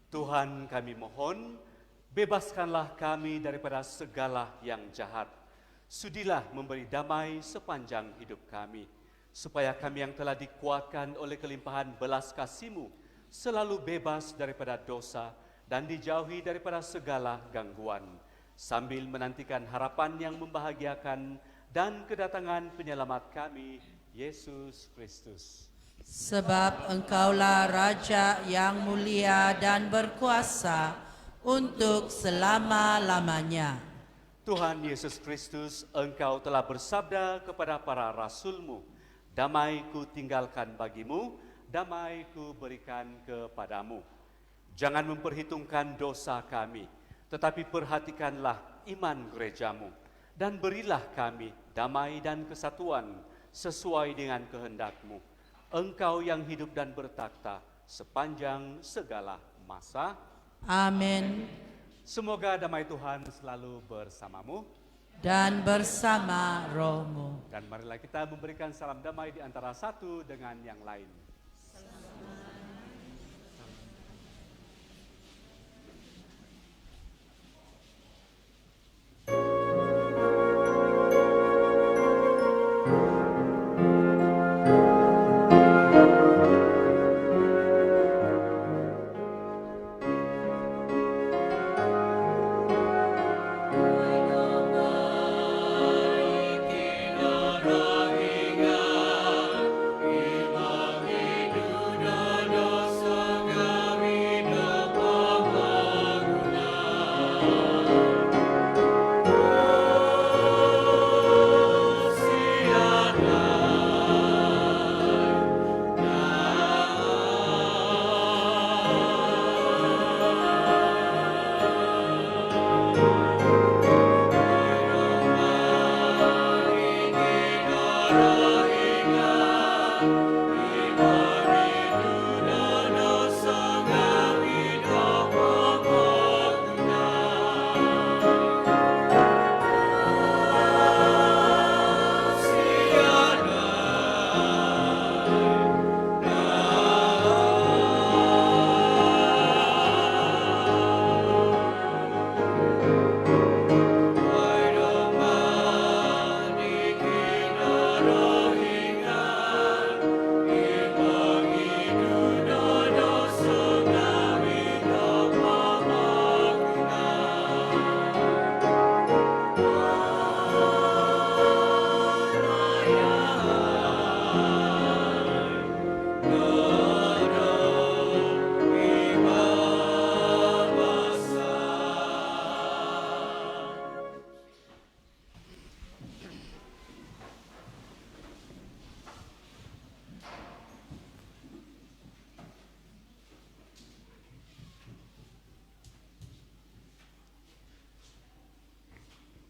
Tuhan, kami mohon, bebaskanlah kami daripada segala yang jahat. Sudilah memberi damai sepanjang hidup kami, supaya kami yang telah dikuatkan oleh kelimpahan belas kasih-Mu selalu bebas daripada dosa dan dijauhi daripada segala gangguan, sambil menantikan harapan yang membahagiakan dan kedatangan penyelamat kami, Yesus Kristus. Sebab Engkaulah Raja yang mulia dan berkuasa untuk selama-lamanya. Tuhan Yesus Kristus, Engkau telah bersabda kepada para rasul-Mu, damai ku tinggalkan bagimu, damai ku berikan kepadamu. Jangan memperhitungkan dosa kami, tetapi perhatikanlah iman gerejamu, dan berilah kami damai dan kesatuan sesuai dengan kehendak-Mu. Engkau yang hidup dan bertakhta sepanjang segala masa. Amin. Semoga damai Tuhan selalu bersamamu. Dan bersama rohmu. Dan marilah kita memberikan salam damai di antara satu dengan yang lain.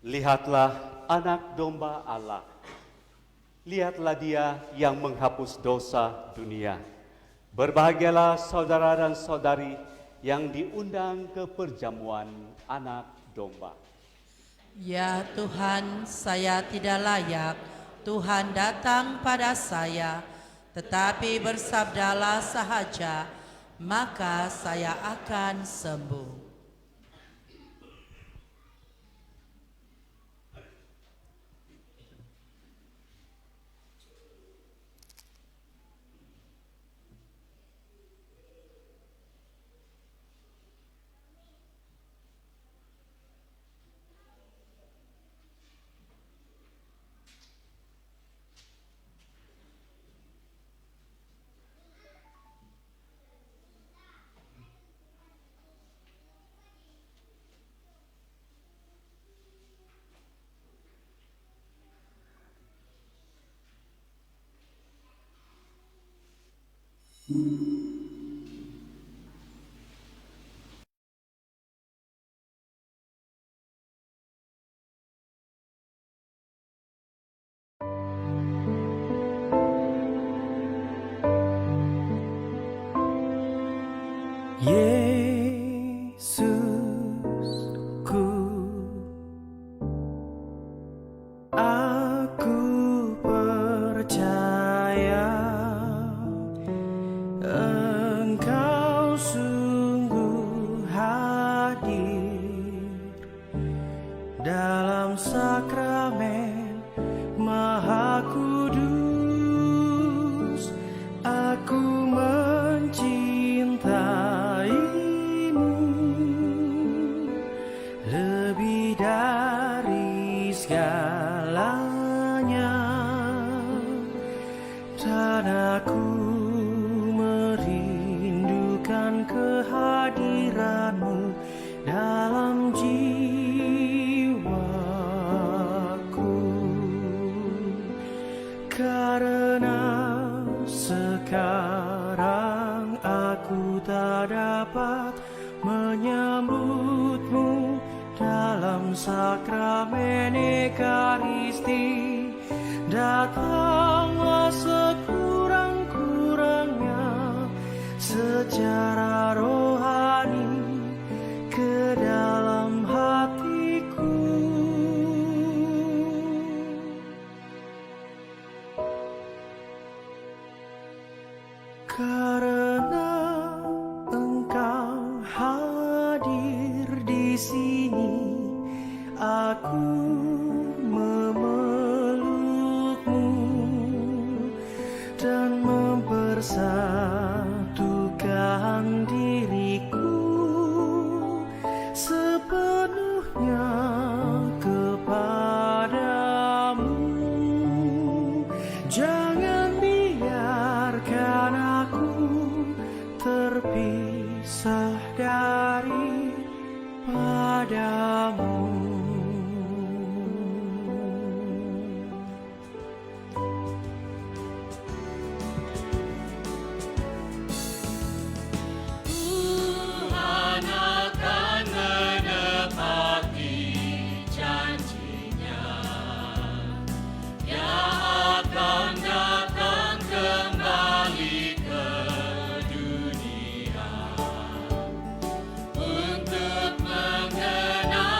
Lihatlah anak domba Allah. Lihatlah dia yang menghapus dosa dunia. Berbahagialah saudara dan saudari yang diundang ke perjamuan anak domba. Ya Tuhan, saya tidak layak Tuhan datang pada saya, tetapi bersabdalah sahaja, maka saya akan sembuh. Yesusku, aku percaya Engkau sungguh hadir dalam sakramen Maha Kudus. Aku mencintai Dan aku merindukan kehadiran-Mu dalam jiwaku, karena sekarang aku tak dapat menyambut-Mu dalam sakramen Ekaristi. Datanglah sekurang-kurangnya secara rohani ke dalam hatiku. Karena Engkau hadir di sini, aku memeluk-Mu dan mempersatukan diriku sepenuhnya kepadamu. Jangan biarkan aku terpisah daripadamu. Tuhan akan menepati janjinya. Dia akan datang kembali ke dunia untuk mengenal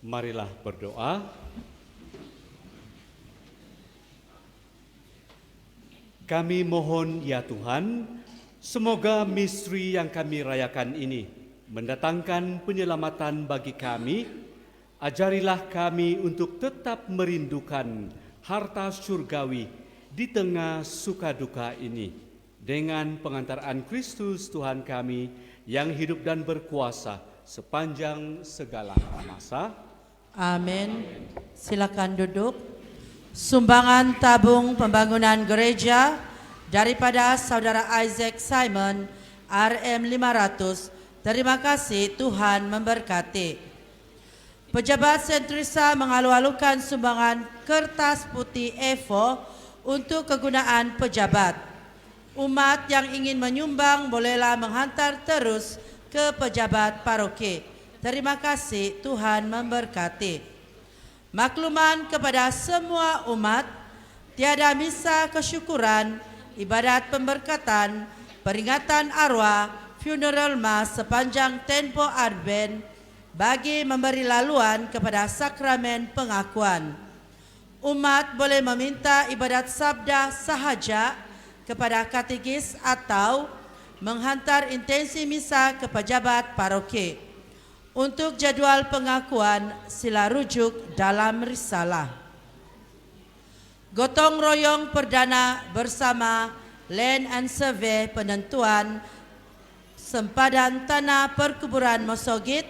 Marilah berdoa. Kami mohon ya Tuhan, semoga misteri yang kami rayakan ini mendatangkan penyelamatan bagi kami. Ajarilah kami untuk tetap merindukan harta surgawi di tengah suka duka ini. Dengan pengantaran Kristus Tuhan kami yang hidup dan berkuasa sepanjang segala masa. Amin. Silakan duduk. Sumbangan tabung pembangunan gereja daripada Saudara Isaac Simon RM 500. Terima kasih, Tuhan memberkati. Pejabat Sentrisa mengalu-alukan sumbangan kertas putih Evo untuk kegunaan pejabat. Umat yang ingin menyumbang bolehlah menghantar terus ke pejabat paroki. Terima kasih, Tuhan memberkati. Makluman kepada semua umat, tiada misa kesyukuran, ibadat pemberkatan, peringatan arwah, funeral mass sepanjang tempo Advent bagi memberi laluan kepada sakramen pengakuan. Umat boleh meminta ibadat sabda sahaja kepada katekis atau menghantar intensi misa ke pejabat paroki. Untuk jadual pengakuan, sila rujuk dalam risalah. Gotong royong perdana bersama Land and Survey penentuan sempadan tanah perkuburan Mosogit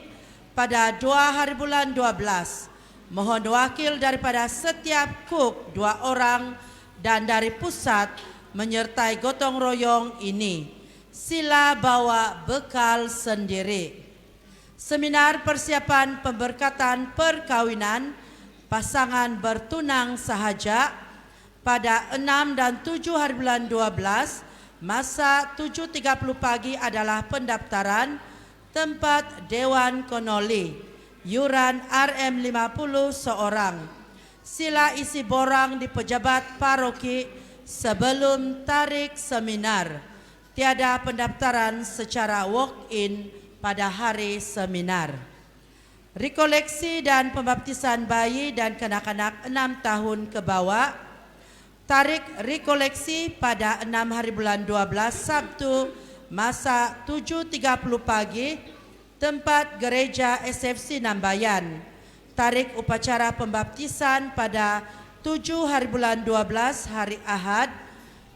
pada 2 hari bulan 12. Mohon wakil daripada setiap kuk 2 orang dan dari pusat menyertai gotong royong ini. Sila bawa bekal sendiri. Seminar persiapan pemberkatan perkawinan pasangan bertunang sahaja pada 6 dan 7 hari bulan 12, masa 7.30 pagi adalah pendaftaran, tempat Dewan Konoli, yuran RM 50 seorang. Sila isi borang di pejabat paroki sebelum tarik seminar. Tiada pendaftaran secara walk-in pada hari seminar. Rekoleksi dan pembaptisan bayi dan kanak-kanak 6 tahun ke bawah. Tarik rekoleksi pada 6 hari bulan 12 Sabtu masa 7.30 pagi, tempat gereja SFC Nambayan. Tarik upacara pembaptisan pada 7 hari bulan 12 hari Ahad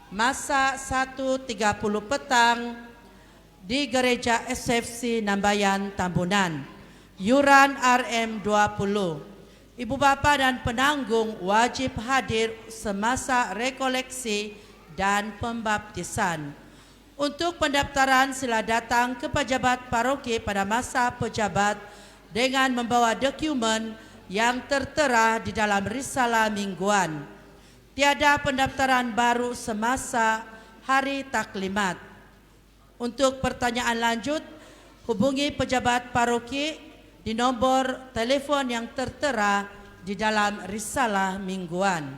masa 1.30 petang di gereja SFC Nambayan Tambunan. Yuran RM 20. Ibu bapa dan penanggung wajib hadir semasa rekoleksi dan pembaptisan. Untuk pendaftaran sila datang ke pejabat paroki pada masa pejabat dengan membawa dokumen yang tertera di dalam risalah mingguan. Tiada pendaftaran baru semasa hari taklimat. Untuk pertanyaan lanjut, hubungi pejabat paroki di nombor telefon yang tertera di dalam risalah mingguan.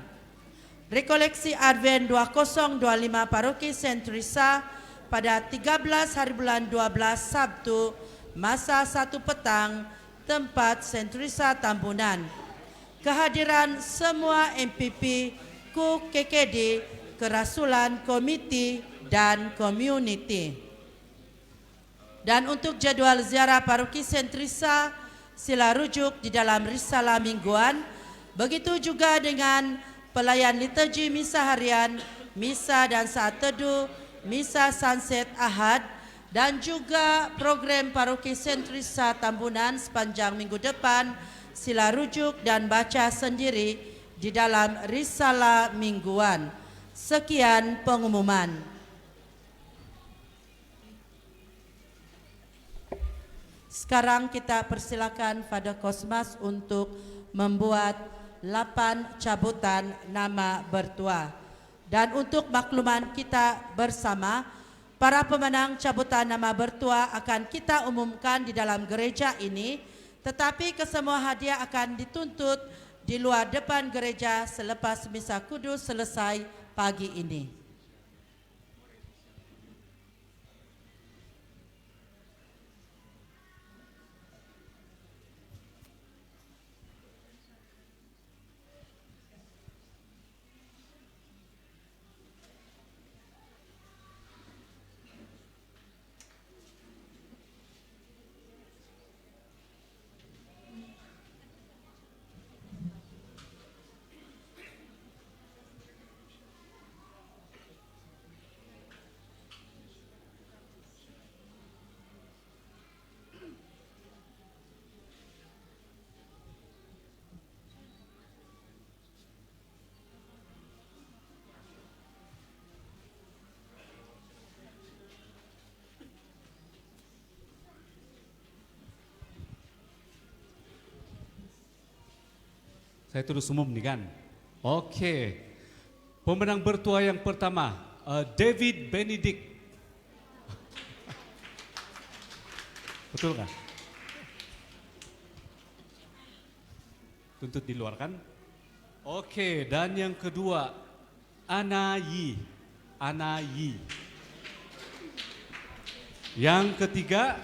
Rekoleksi Advent 2025 Paroki Sentrisa pada 13 hari bulan 12 Sabtu, masa 1 petang, tempat Sentrisa Tambunan. Kehadiran semua MPP, KUK KKD, kerasulan komiti dan community. Dan untuk jadwal ziarah paroki Sentrisa, sila rujuk di dalam risalah mingguan. Begitu juga dengan pelayan liturgi misa harian, misa dan saat teduh, misa sunset Ahad, dan juga program paroki Sentrisa Tambunan sepanjang minggu depan. Sila rujuk dan baca sendiri di dalam risalah mingguan. Sekian pengumuman. Sekarang kita persilakan Father Kosmas untuk membuat 8 cabutan nama bertua. Dan untuk makluman kita bersama, para pemenang cabutan nama bertua akan kita umumkan di dalam gereja ini, tetapi kesemua hadiah akan dituntut di luar depan gereja selepas misa kudus selesai pagi ini. Saya terus umum nih kan. Oke. Pemenang bertua yang pertama, David Benedict. Betul kan? Tuntut di luar kan? Oke, dan yang kedua, Ana Yi. Yang ketiga,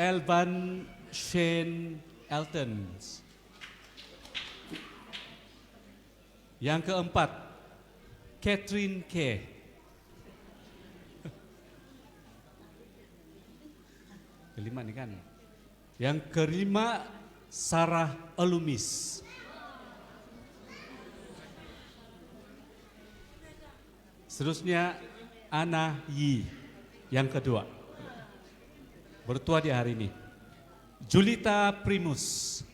Elvan Shane Elton. Yang keempat, Catherine K. Kelima nih kan. Yang kelima, Sarah Alumis. Seterusnya, Ana Yi. Yang kedua. Bertua di hari ini. Julita Primus.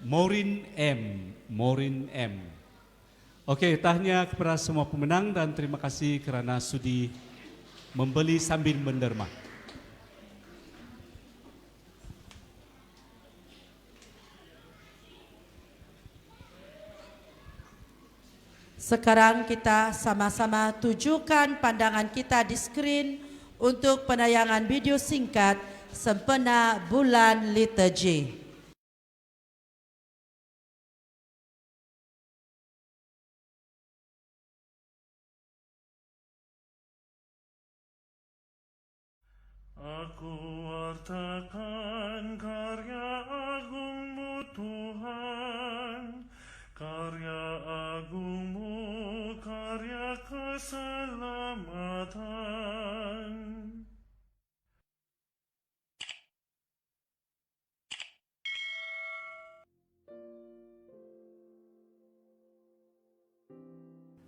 Maureen M. Oke, tanya kepada semua pemenang dan terima kasih kerana sudi membeli sambil menderma. Sekarang kita sama-sama tujukan pandangan kita di skrin untuk penayangan video singkat sempena bulan liturgi. Aku wartakan karya agungmu Tuhan, karya agungmu, karya keselamatan.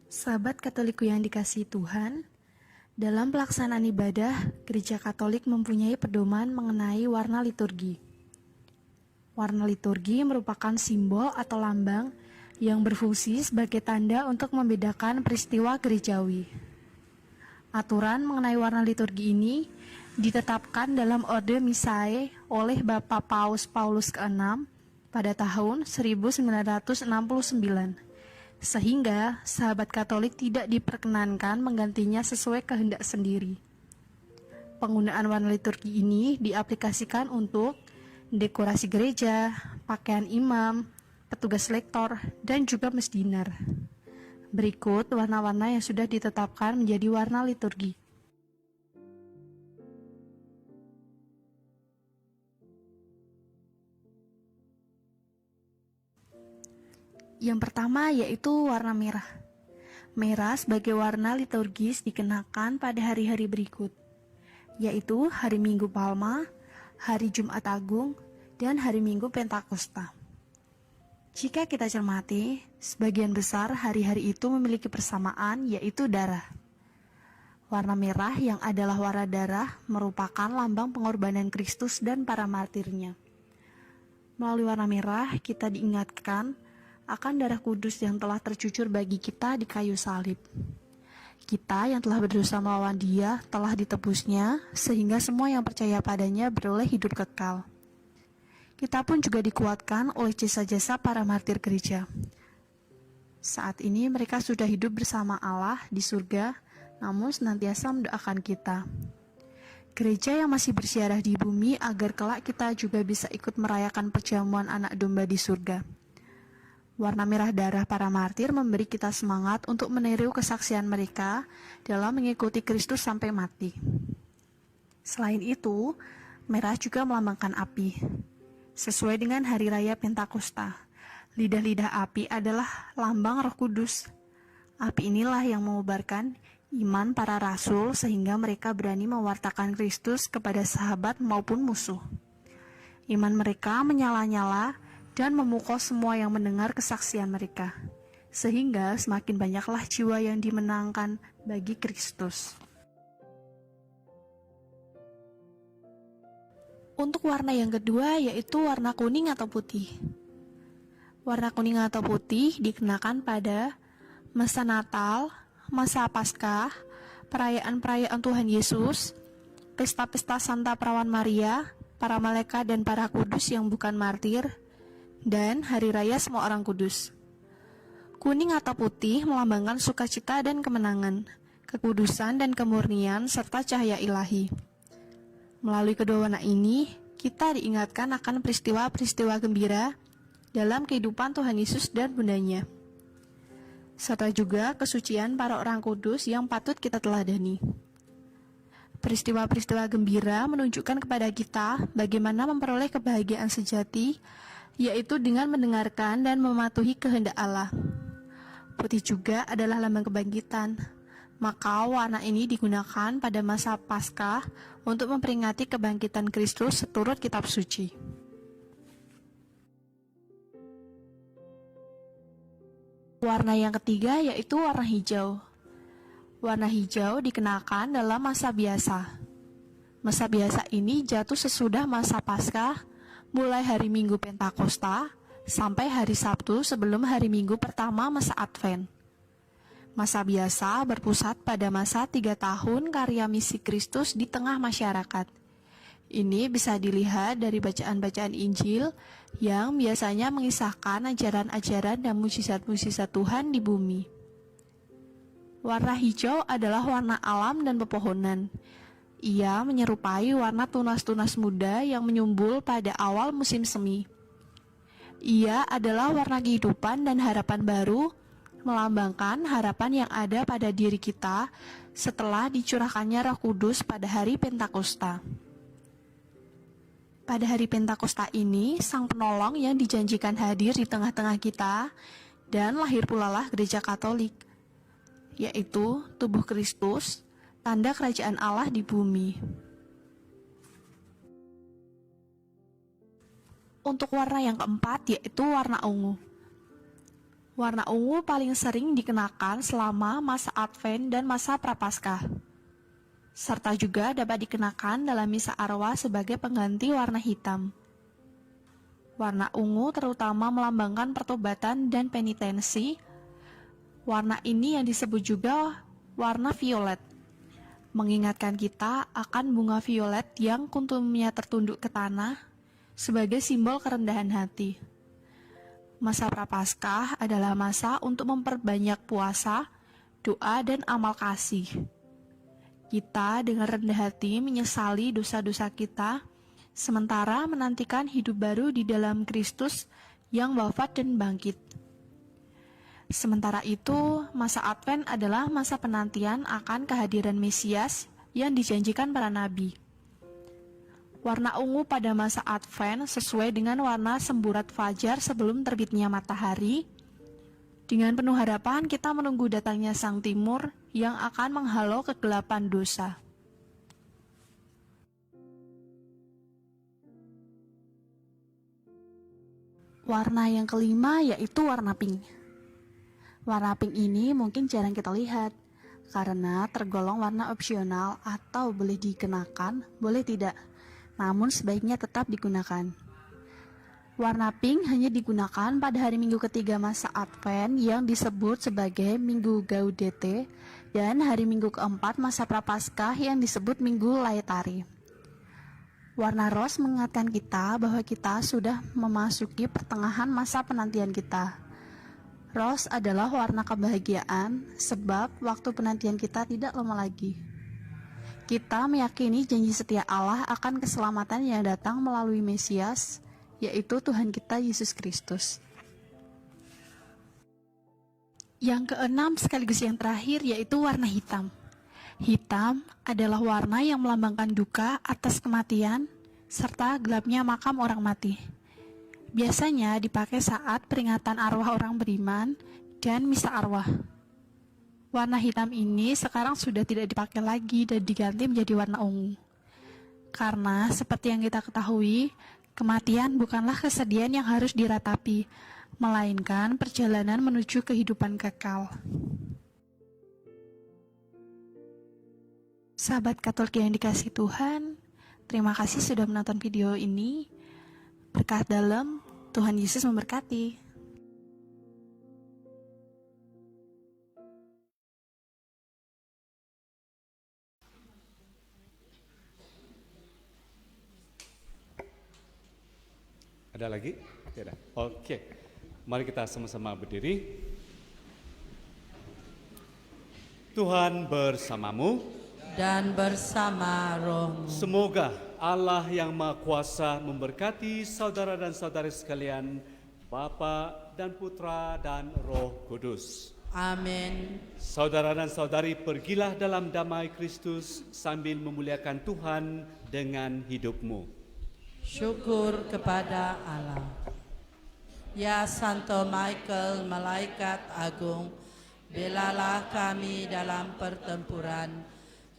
Sahabat Katolikku yang dikasihi Tuhan, dalam pelaksanaan ibadah, Gereja Katolik mempunyai pedoman mengenai warna liturgi. Warna liturgi merupakan simbol atau lambang yang berfungsi sebagai tanda untuk membedakan peristiwa gerejawi. Aturan mengenai warna liturgi ini ditetapkan dalam Orde Missae oleh Bapak Paus Paulus ke-6 pada tahun 1969. Sehingga sahabat Katolik tidak diperkenankan menggantinya sesuai kehendak sendiri. Penggunaan warna liturgi ini diaplikasikan untuk dekorasi gereja, pakaian imam, petugas lektor, dan juga mesdinar. Berikut warna-warna yang sudah ditetapkan menjadi warna liturgi. Yang pertama yaitu warna merah. Merah sebagai warna liturgis dikenakan pada hari-hari berikut, yaitu hari Minggu Palma, hari Jumat Agung, dan hari Minggu Pentakosta. Jika kita cermati, sebagian besar hari-hari itu memiliki persamaan, yaitu darah. Warna merah yang adalah warna darah merupakan lambang pengorbanan Kristus dan para martirnya. Melalui warna merah, kita diingatkan akan darah kudus yang telah tercucur bagi kita di kayu salib. Kita yang telah berdosa melawan Dia telah ditebusnya, sehingga semua yang percaya padanya beroleh hidup kekal. Kita pun juga dikuatkan oleh jasa-jasa para martir gereja. Saat ini mereka sudah hidup bersama Allah di surga, namun senantiasa mendoakan kita. Gereja yang masih bersiarah di bumi agar kelak kita juga bisa ikut merayakan perjamuan anak domba di surga. Warna merah darah para martir memberi kita semangat untuk meniru kesaksian mereka dalam mengikuti Kristus sampai mati. Selain itu, merah juga melambangkan api. Sesuai dengan hari raya Pentakosta, lidah-lidah api adalah lambang Roh Kudus. Api inilah yang mengobarkan iman para rasul sehingga mereka berani mewartakan Kristus kepada sahabat maupun musuh. Iman mereka menyala-nyala dan memukau semua yang mendengar kesaksian mereka, sehingga semakin banyaklah jiwa yang dimenangkan bagi Kristus. Untuk warna yang kedua yaitu warna kuning atau putih. Warna kuning atau putih dikenakan pada masa Natal, masa Paskah, perayaan-perayaan Tuhan Yesus, pesta-pesta Santa Perawan Maria, para malaikat dan para kudus yang bukan martir, dan hari raya semua orang kudus. Kuning atau putih melambangkan sukacita dan kemenangan, kekudusan dan kemurnian, serta cahaya ilahi. Melalui kedua warna ini, kita diingatkan akan peristiwa-peristiwa gembira dalam kehidupan Tuhan Yesus dan Bundanya, serta juga kesucian para orang kudus yang patut kita teladani. Peristiwa-peristiwa gembira menunjukkan kepada kita bagaimana memperoleh kebahagiaan sejati, yaitu dengan mendengarkan dan mematuhi kehendak Allah. Putih juga adalah lambang kebangkitan, maka warna ini digunakan pada masa Paskah untuk memperingati kebangkitan Kristus seturut kitab suci. Warna yang ketiga yaitu warna hijau. Warna hijau dikenakan dalam masa biasa. Masa biasa ini jatuh sesudah masa Paskah, mulai hari Minggu Pentakosta sampai hari Sabtu sebelum hari Minggu pertama masa Advent. Masa biasa berpusat pada masa 3 tahun karya misi Kristus di tengah masyarakat. Ini bisa dilihat dari bacaan-bacaan Injil yang biasanya mengisahkan ajaran-ajaran dan mukjizat-mukjizat Tuhan di bumi. Warna hijau adalah warna alam dan pepohonan. Ia menyerupai warna tunas-tunas muda yang menyumbul pada awal musim semi. Ia adalah warna kehidupan dan harapan baru, melambangkan harapan yang ada pada diri kita setelah dicurahkannya Roh Kudus pada hari Pentakosta. Pada hari Pentakosta ini, Sang Penolong yang dijanjikan hadir di tengah-tengah kita, dan lahir pula lah Gereja Katolik, yaitu tubuh Kristus, tanda kerajaan Allah di bumi. Untuk warna yang keempat yaitu warna ungu. Warna ungu paling sering dikenakan selama masa Advent dan masa Prapaskah, serta juga dapat dikenakan dalam misa arwah sebagai pengganti warna hitam. Warna ungu terutama melambangkan pertobatan dan penitensi. Warna ini yang disebut juga warna violet, mengingatkan kita akan bunga violet yang kuntumnya tertunduk ke tanah sebagai simbol kerendahan hati. Masa Prapaskah adalah masa untuk memperbanyak puasa, doa, dan amal kasih. Kita dengan rendah hati menyesali dosa-dosa kita, sementara menantikan hidup baru di dalam Kristus yang wafat dan bangkit. Sementara itu, masa Advent adalah masa penantian akan kehadiran Mesias yang dijanjikan para nabi. Warna ungu pada masa Advent sesuai dengan warna semburat fajar sebelum terbitnya matahari. Dengan penuh harapan kita menunggu datangnya Sang Timur yang akan menghalau kegelapan dosa. Warna yang kelima yaitu warna pink. Warna pink ini mungkin jarang kita lihat, karena tergolong warna opsional atau boleh dikenakan, boleh tidak, namun sebaiknya tetap digunakan. Warna pink hanya digunakan pada hari Minggu ketiga masa Advent yang disebut sebagai Minggu Gaudete, dan hari Minggu keempat masa Prapaskah yang disebut Minggu Laetari. Warna ros mengingatkan kita bahwa kita sudah memasuki pertengahan masa penantian kita. Ros adalah warna kebahagiaan, sebab waktu penantian kita tidak lama lagi. Kita meyakini janji setia Allah akan keselamatan yang datang melalui Mesias, yaitu Tuhan kita Yesus Kristus. Yang keenam sekaligus yang terakhir yaitu warna hitam. Hitam adalah warna yang melambangkan duka atas kematian, serta gelapnya makam orang mati. Biasanya dipakai saat peringatan arwah orang beriman dan misa arwah. Warna hitam ini sekarang sudah tidak dipakai lagi dan diganti menjadi warna ungu. Karena seperti yang kita ketahui, kematian bukanlah kesedihan yang harus diratapi, melainkan perjalanan menuju kehidupan kekal. Sahabat Katolik yang dikasihi Tuhan, terima kasih sudah menonton video ini. Berkat dalam, Tuhan Yesus memberkati. Ada lagi? Tidak. Oke. Mari kita sama-sama berdiri. Tuhan bersamamu dan bersama rohmu. Semoga Allah yang Maha Kuasa memberkati saudara dan saudari sekalian, Bapa dan Putra dan Roh Kudus. Amin. Saudara dan saudari, pergilah dalam damai Kristus sambil memuliakan Tuhan dengan hidupmu. Syukur kepada Allah. Ya Santo Michael, malaikat agung, belalah kami dalam pertempuran.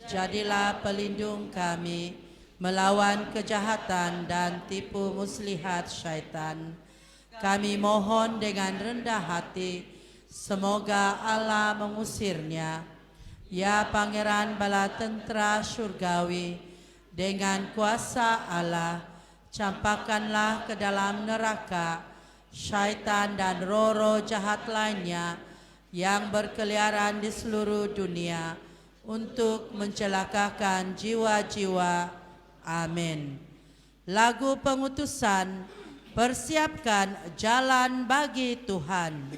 Jadilah pelindung kami melawan kejahatan dan tipu muslihat syaitan. Kami mohon dengan rendah hati, semoga Allah mengusirnya. Ya Pangeran Bala Tentera Surgawi, dengan kuasa Allah, campakkanlah ke dalam neraka syaitan dan roh-roh jahat lainnya yang berkeliaran di seluruh dunia untuk mencelakakan jiwa-jiwa. Amin. Lagu pengutusan, persiapkan jalan bagi Tuhan.